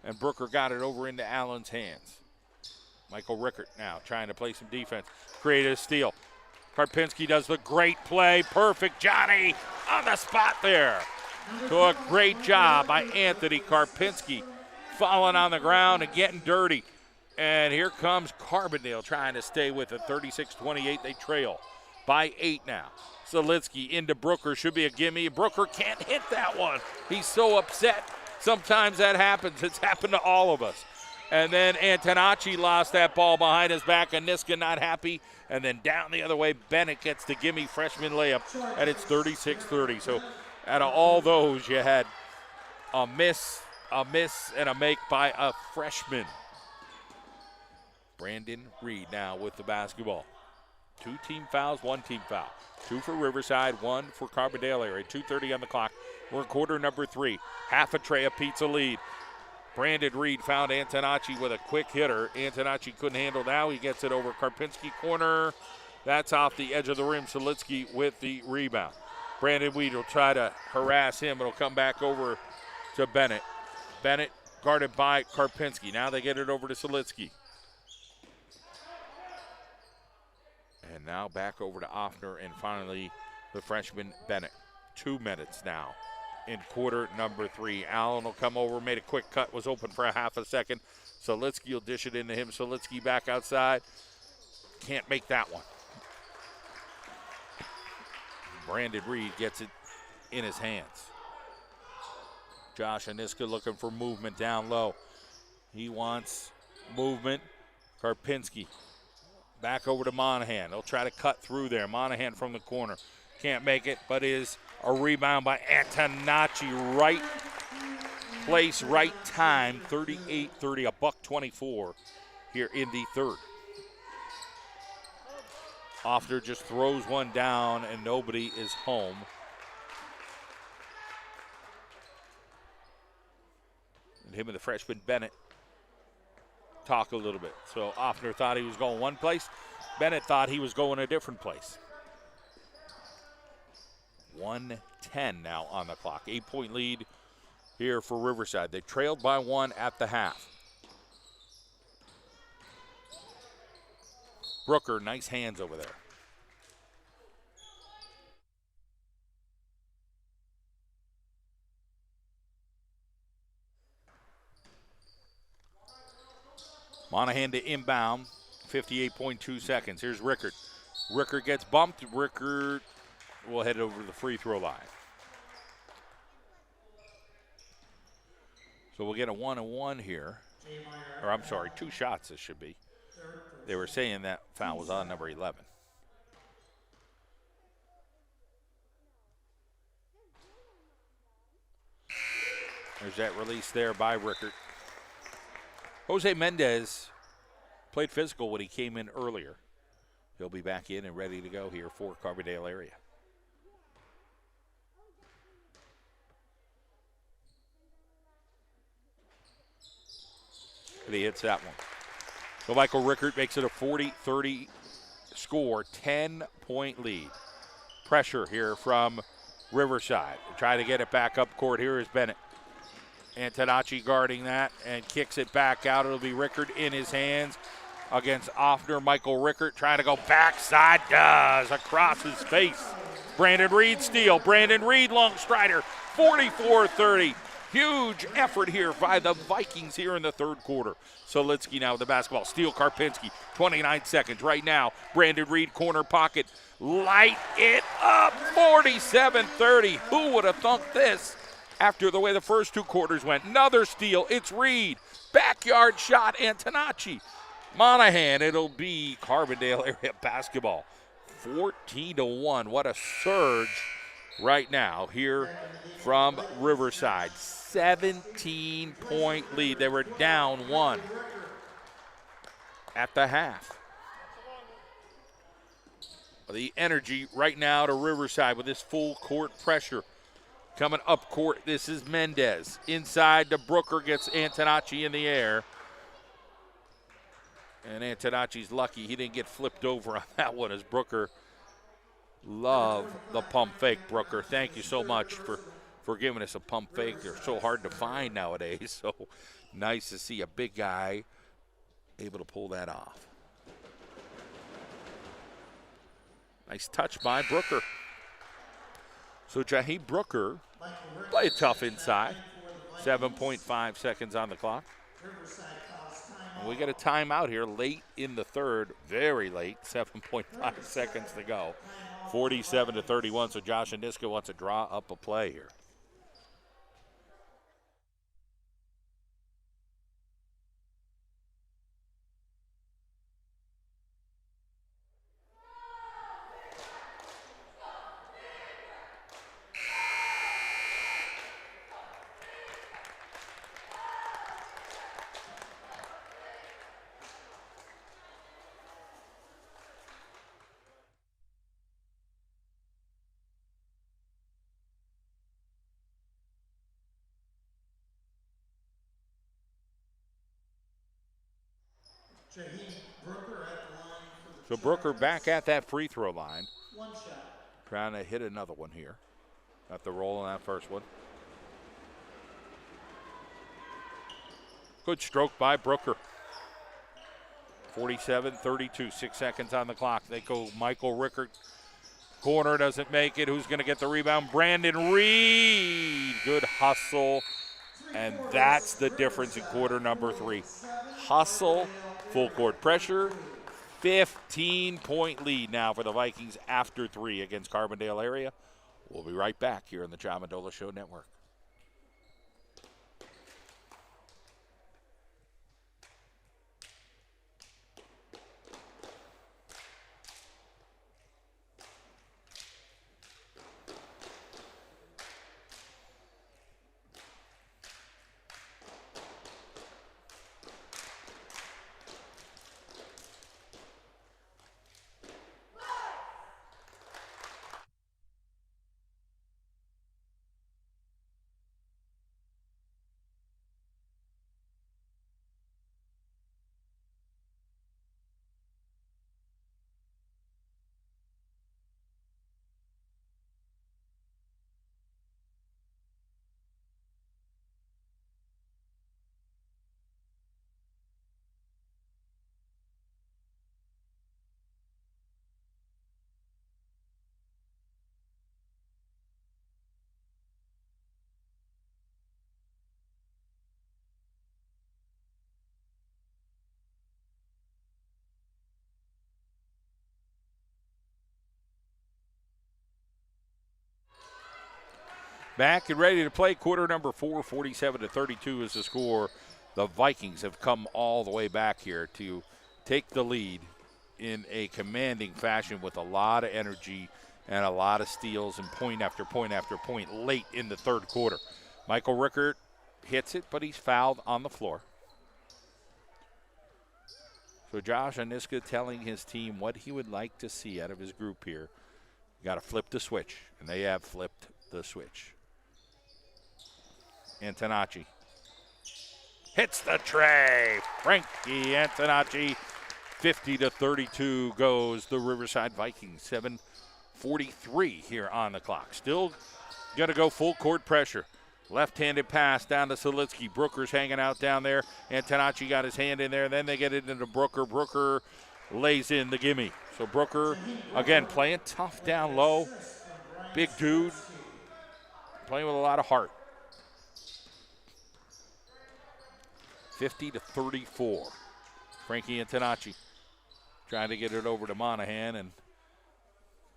and Brooker got it over into Allen's hands. Michael Rickert now trying to play some defense, create a steal. Karpinski does the great play, perfect. Johnny on the spot there. So a great job by Anthony Karpinski, falling on the ground and getting dirty. And here comes Carbondale trying to stay with it. 36-28, they trail by 8 now. Selitsky into Brooker, should be a gimme. Brooker can't hit that one. He's so upset. Sometimes that happens. It's happened to all of us. And then Antonacci lost that ball behind his back, and Niska not happy. And then down the other way, Bennett gets the gimme freshman layup, and it's 36-30. So out of all those, you had a miss, and a make by a freshman. Brandon Reed now with the basketball. 2 team fouls, 1 team foul. 2 for Riverside, 1 for Carbondale area. 2:30 on the clock. We're in quarter number 3. Half a tray of pizza lead. Brandon Reed found Antonacci with a quick hitter. Antonacci couldn't handle now. He gets it over Karpinski corner. That's off the edge of the rim. Selitsky with the rebound. Brandon Reed will try to harass him. It'll come back over to Bennett. Bennett guarded by Karpinski. Now they get it over to Selitsky. And now back over to Offner, and finally the freshman Bennett. 2 minutes now in quarter number 3. Allen will come over, made a quick cut, was open for a half a second. Selitsky will dish it into him. Selitsky back outside. Can't make that one. Brandon Reed gets it in his hands. Josh Aniska looking for movement down low. He wants movement. Karpinski. Back over to Monahan. They'll try to cut through there. Monahan from the corner. Can't make it, but is a rebound by Antonacci. Right place, right time. 38-30, $1:24 here in the third. Offner just throws one down, and nobody is home. And him and the freshman Bennett talk a little bit. So Offner thought he was going one place. Bennett thought he was going a different place. 1:10 now on the clock. 8-point lead here for Riverside. They trailed by 1 at the half. Brooker, nice hands over there. Monahan to inbound, 58.2 seconds. Here's Rickard. Rickard gets bumped. Rickard will head over to the free throw line. So we'll get a 1-and-1 here. Or I'm sorry, 2 shots this should be. They were saying that foul was on number 11. There's that release there by Rickard. Jose Mendez played physical when he came in earlier. He'll be back in and ready to go here for Carbondale area. But he hits that one. So Michael Rickard makes it a 40-30 score, 10-point lead. Pressure here from Riverside. Try to get it back up court. Here is Bennett. Antonacci guarding that and kicks it back out. It'll be Rickard in his hands against Offner. Michael Rickard trying to go backside, does, across his face. Brandon Reed steal. Brandon Reed, long strider, 44-30. Huge effort here by the Vikings here in the third quarter. Selitsky now with the basketball. Steal Karpinski, 29 seconds right now. Brandon Reed, corner pocket. Light it up, 47-30. Who would have thunk this after the way the first 2 quarters went? Another steal, it's Reed. Backyard shot, Antonacci. Monahan, it'll be Carbondale area basketball. 14-1, what a surge right now here from Riverside. 17-point lead. They were down 1 at the half. The energy right now to Riverside with this full court pressure. Coming up court, this is Mendez. Inside to Brooker, gets Antonacci in the air. And Antonacci's lucky he didn't get flipped over on that one as Brooker. Love the pump fake, Brooker. Thank you so much for giving us a pump fake. They're so hard to find nowadays. So nice to see a big guy able to pull that off. Nice touch by Brooker. So Jaheim Brooker Michael Rickard Play it tough checks inside. back in for the Vikings. 7.5 seconds on the clock. Riverside calls timeout. And we get a timeout here late in the third, very late, 7.5 seconds to go. 47-31, so Josh Aniska wants to draw up a play here. Jaheim Brooker at the line for So the Brooker Chargers. back at that free throw line. One shot. Trying to hit another one here. Got the roll on that first one. Good stroke by Brooker. 47-32, 6 seconds on the clock. They go Michael Rickard. Corner doesn't make it. Who's going to get the rebound? Brandon Reed. Good hustle. And that's the difference in quarter number 3. Hustle, full court pressure. 15-point lead now for the Vikings after 3 against Carbondale area. We'll be right back here on the John Mendola Show Network. Back and ready to play quarter number 4, 47-32 is the score. The Vikings have come all the way back here to take the lead in a commanding fashion with a lot of energy and a lot of steals and point after point after point late in the third quarter. Michael Rickard hits it, but he's fouled on the floor. So Josh Aniska telling his team what he would like to see out of his group here. You got to flip the switch, and they have flipped the switch. Antonacci hits the tray. Frankie Antonacci, 50-32 goes the Riverside Vikings. 7:43 here on the clock. Still going to go full court pressure. Left-handed pass down to Solitsky. Brooker's hanging out down there. Antonacci got his hand in there. Then they get it into Brooker. Brooker lays in the gimme. So Brooker, again, playing tough down low. Big dude. Playing with a lot of heart. 50-34. Frankie Antonacci trying to get it over to Monahan, and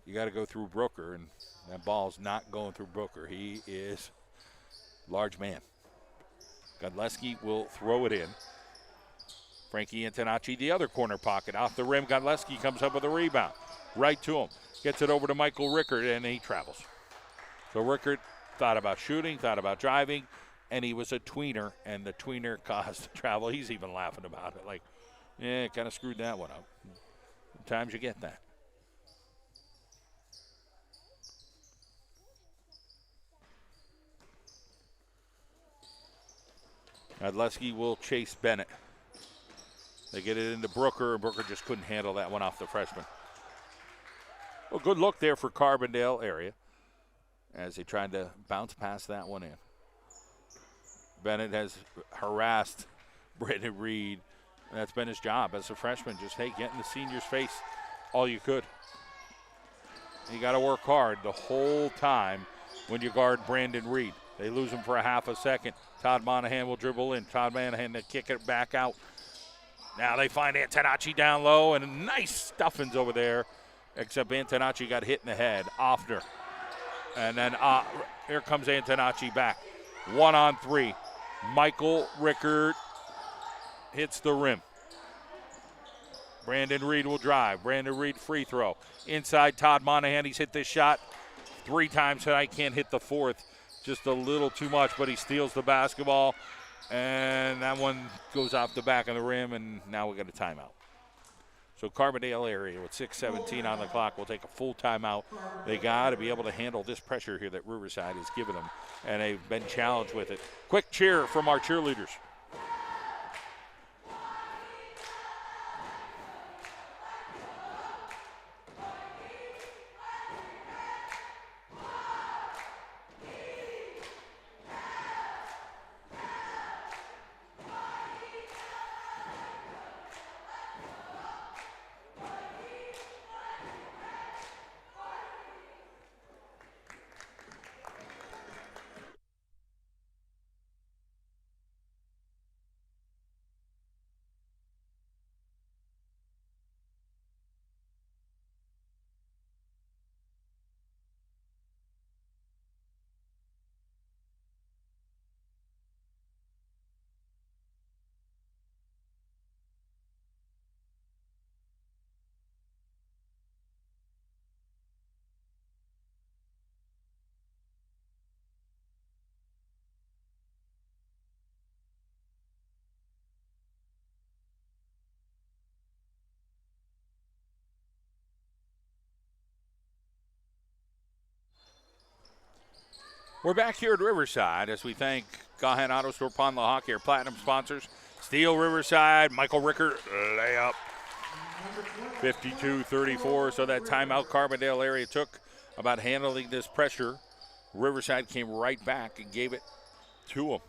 you got to go through Brooker, and that ball's not going through Brooker. He is large man. Godleski will throw it in. Frankie Antonacci, the other corner pocket. Off the rim, Godleski comes up with a rebound. Right to him. Gets it over to Michael Rickard, and he travels. So Rickard thought about shooting, thought about driving, and he was a tweener, and the tweener caused the travel. He's even laughing about it. Like, yeah, kind of screwed that one up. Sometimes you get that. Godleski will chase Bennett. They get it into Brooker, and Brooker just couldn't handle that one off the freshman. Well, good look there for Carbondale area as they tried to bounce past that one in. Bennett has harassed Brandon Reed. That's been his job as a freshman. Just, hey, get in the senior's face all you could. You got to work hard the whole time. when you guard Brandon Reed. They lose him for a half a second. Todd Monahan will dribble in. Todd Monahan to kick it back out. Now they find Antonacci down low, and a nice stuffings over there, except Antonacci got hit in the head. Offner. And then here comes Antonacci back. 1-on-3. Michael Rickard hits the rim. Brandon Reed will drive. Brandon Reed free throw. Inside Todd Monahan. He's hit this shot 3 times tonight. Can't hit the 4th. Just a little too much, but he steals the basketball. And that one goes off the back of the rim, and now we got a timeout. So Carbondale area with 6:17 on the clock will take a full timeout. They got to be able to handle this pressure here that Riverside has given them, and they've been challenged with it. Quick cheer from our cheerleaders. We're back here at Riverside as we thank Gahan Auto Store, Pond La Hawk, our platinum sponsors. Steel Riverside, Michael Rickard, layup. 52-34, so that timeout Carbondale area took about handling this pressure. Riverside came right back and gave it to them.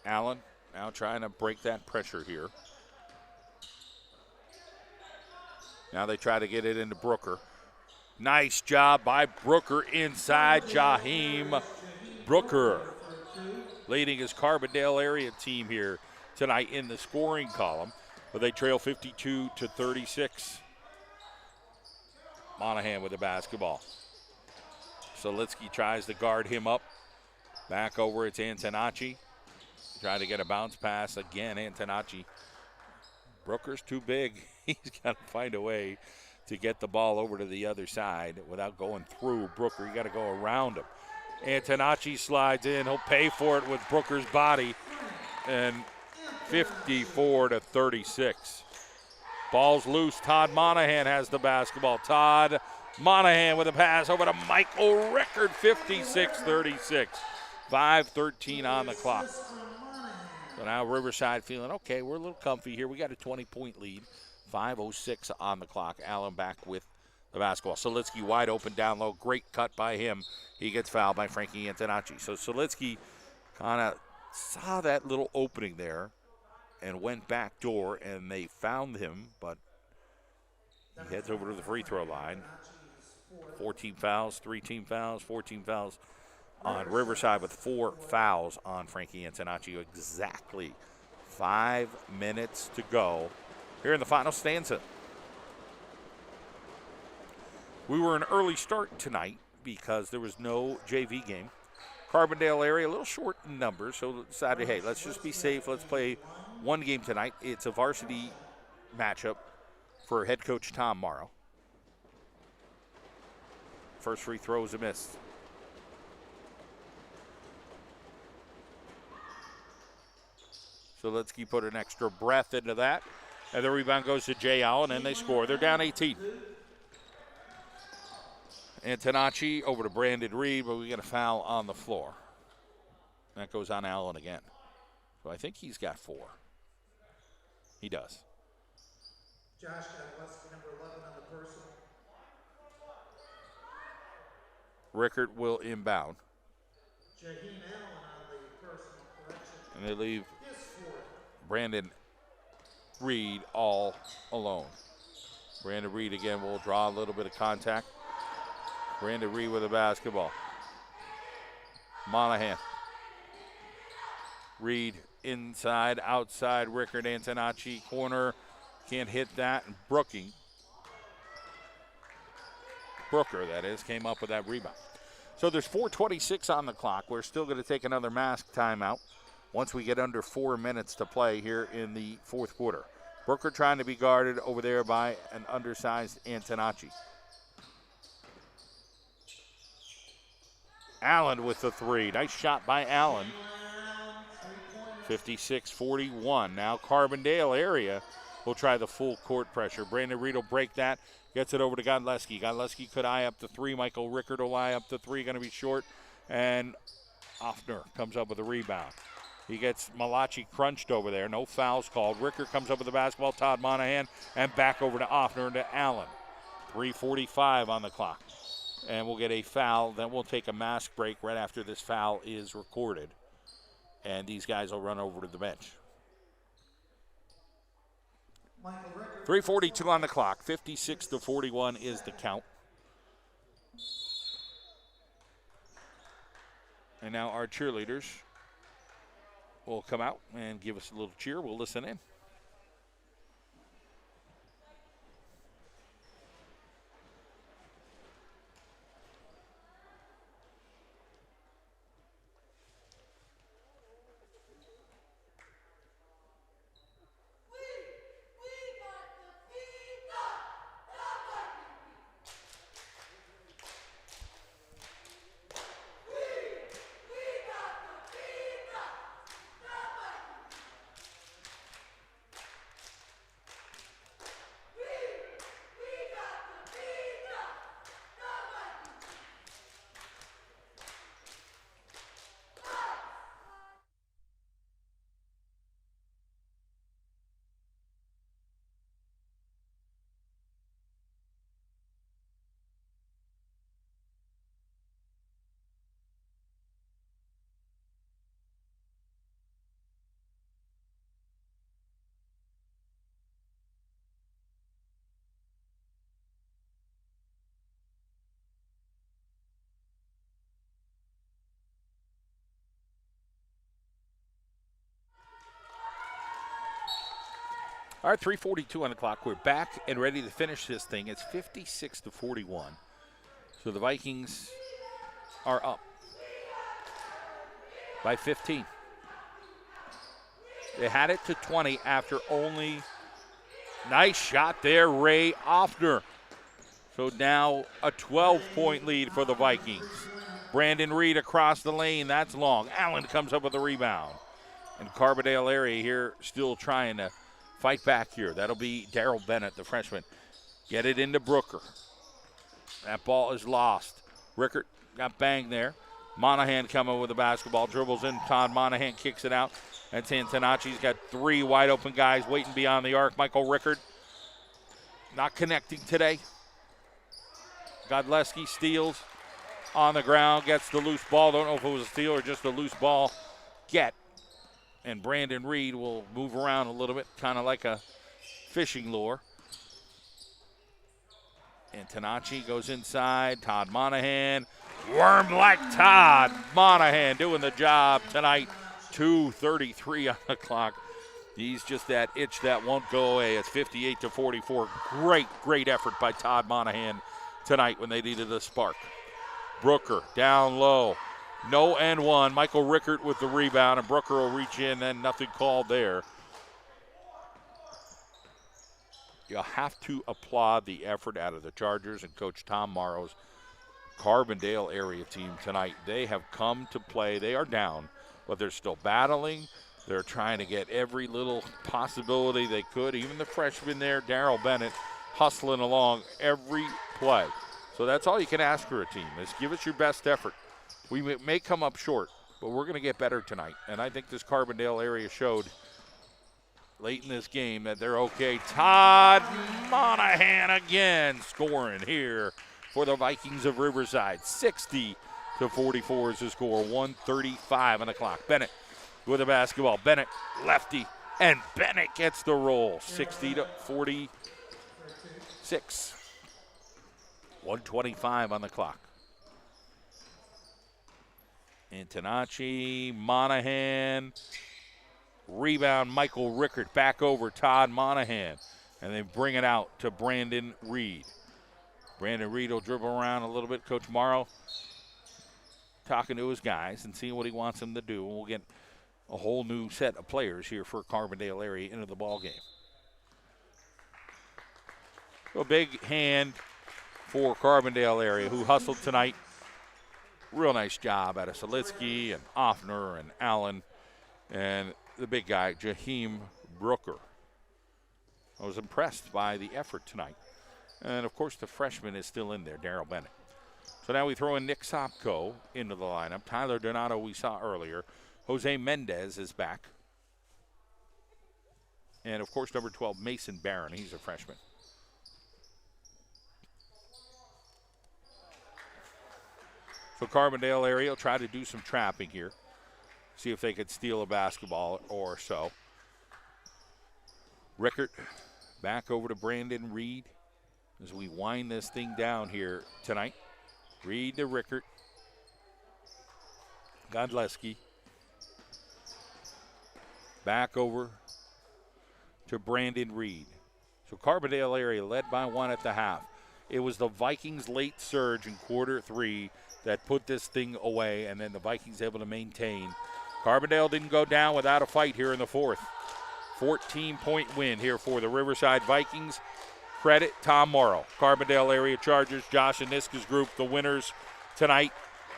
Allen now trying to break that pressure here. Now they try to get it into Brooker. Nice job by Brooker inside. Jaheim Brooker leading his Carbondale area team here tonight in the scoring column. But they trail 52-36. Monahan with the basketball. Solitsky tries to guard him up. Back over, it's Antonacci. Trying to get a bounce pass again, Antonacci. Brooker's too big. He's got to find a way to get the ball over to the other side without going through Brooker. You got to go around him. Antonacci slides in. He'll pay for it with Brooker's body. And 54-36. Ball's loose. Todd Monahan has the basketball. Todd Monahan with a pass over to Michael Rickard. 56-36. 5:13 on the clock. So now Riverside feeling, okay, we're a little comfy here. We got a 20-point lead. 5:06 on the clock. Allen back with the basketball. Solitsky wide open down low. Great cut by him. He gets fouled by Frankie Antonacci. So Solitsky kind of saw that little opening there and went back door, and they found him, but he heads over to the free throw line. 14 fouls, 3-team fouls, 14 fouls on Riverside with 4 fouls on Frankie Antonacci. Exactly 5 minutes to go here in the final stanza. We were an early start tonight because there was no JV game. Carbondale area a little short in numbers, so decided, hey, let's just be safe. Let's play one game tonight. It's a varsity matchup for head coach Tom Morrow. First free throw is a miss. So let's put an extra breath into that. And the rebound goes to Jay Allen, and they score. They're down 18. Antonacci over to Brandon Reed, but we get a foul on the floor. That goes on Allen again. So I think he's got 4. He does. Josh got less than number 11 on the personal. Rickard will inbound. Jaheim Allen on the personal correction. And they leave His 4th. Brandon Reed all alone. Brandon Reed again will draw a little bit of contact. Brandon Reed with the basketball. Monahan. Reed inside, outside, Rickard, Antonacci, corner. Can't hit that. And Brooker, that is, came up with that rebound. So there's 4:26 on the clock. We're still going to take another mask timeout once we get under 4 minutes to play here in the fourth quarter. Brooker trying to be guarded over there by an undersized Antonacci. Allen with the three. Nice shot by Allen. 56-41. Now Carbondale area will try the full court pressure. Brandon Reed will break that. Gets it over to Godleski. Godleski could eye up the three. Michael Rickard will eye up the three. Going to be short. And Offner comes up with a rebound. He gets Malachi crunched over there. No fouls called. Rickard comes up with the basketball. Todd Monahan. And back over to Offner and to Allen. 3:45 on the clock. And we'll get a foul. Then we'll take a mask break right after this foul is recorded. And these guys will run over to the bench. 3:42 on the clock. 56-41 is the count. And now our cheerleaders will come out and give us a little cheer. We'll listen in. All right, 3:42 on the clock. We're back and ready to finish this thing. It's 56-41. So the Vikings are up by 15. They had it to 20 after only. Nice shot there, Ray Offner. So now a 12-point lead for the Vikings. Brandon Reed across the lane. That's long. Allen comes up with a rebound. And Carbondale area here still trying to fight back here. That'll be Darrell Bennett, the freshman. Get it into Brooker. That ball is lost. Rickard got banged there. Monahan coming with the basketball. Dribbles in. Todd Monahan kicks it out. That's Antonacci's got three wide open guys waiting beyond the arc. Michael Rickard not connecting today. Godleski steals on the ground. Gets the loose ball. Don't know if it was a steal or just a loose ball. And Brandon Reed will move around a little bit, kind of like a fishing lure. Antonacci goes inside. Todd Monahan. Worm like Todd Monahan doing the job tonight. 2:33 on the clock. He's just that itch that won't go away. It's 58-44. Great effort by Todd Monahan tonight when they needed a spark. Brooker down low. No and one. Michael Rickard with the rebound, and Brooker will reach in, and nothing called there. You'll have to applaud the effort out of the Chargers and Coach Tom Morrow's Carbondale area team tonight. They have come to play. They are down, but they're still battling. They're trying to get every little possibility they could. Even the freshman there, Darrell Bennett, hustling along every play. So that's all you can ask for a team is give us your best effort. We may come up short, but we're going to get better tonight. And I think this Carbondale area showed late in this game that they're okay. Todd Monahan again scoring here for the Vikings of Riverside. 60-44 is the score. 1:35 on the clock. Bennett with the basketball. Bennett, lefty, and Bennett gets the roll. 60-46. 1:25 on the clock. Antonacci, Monahan. Rebound, Michael Rickert back over Todd Monahan. And they bring it out to Brandon Reed. Brandon Reed will dribble around a little bit. Coach Morrow talking to his guys and seeing what he wants them to do. And we'll get a whole new set of players here for Carbondale area into the ball game. So a big hand for Carbondale area, who hustled tonight. Real nice job out of Solitsky and Offner and Allen and the big guy, Jaheim Brooker. I was impressed by the effort tonight. And, of course, the freshman is still in there, Darryl Bennett. So now we throw in Nick Sopko into the lineup. Tyler Donato we saw earlier. Jose Mendez is back. And, of course, number 12, Mason Barron. He's a freshman. So Carbondale area will try to do some trapping here. See if they could steal a basketball or so. Rickert back over to Brandon Reed as we wind this thing down here tonight. Reed to Rickert. Godleski. Back over to Brandon Reed. So Carbondale area led by 1 at the half. It was the Vikings' late surge in quarter 3 that put this thing away, and then the Vikings able to maintain. Carbondale didn't go down without a fight here in the 4th. 14-point win here for the Riverside Vikings. Credit Tom Morrow. Carbondale area Chargers, Josh and Niska's group, the winners tonight.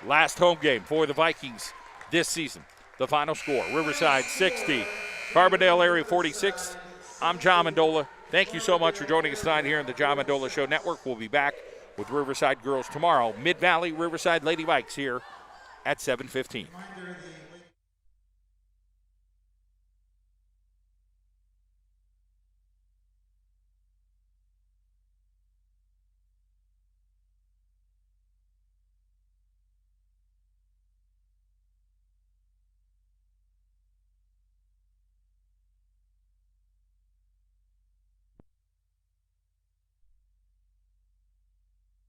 Last home game for the Vikings this season. The final score, Riverside 60, Carbondale area 46. I'm John Mandola. Thank you so much for joining us tonight here in the John Mandola Show Network. We'll be back with Riverside girls tomorrow. Mid-Valley Riverside Lady Vikes here at 7:15.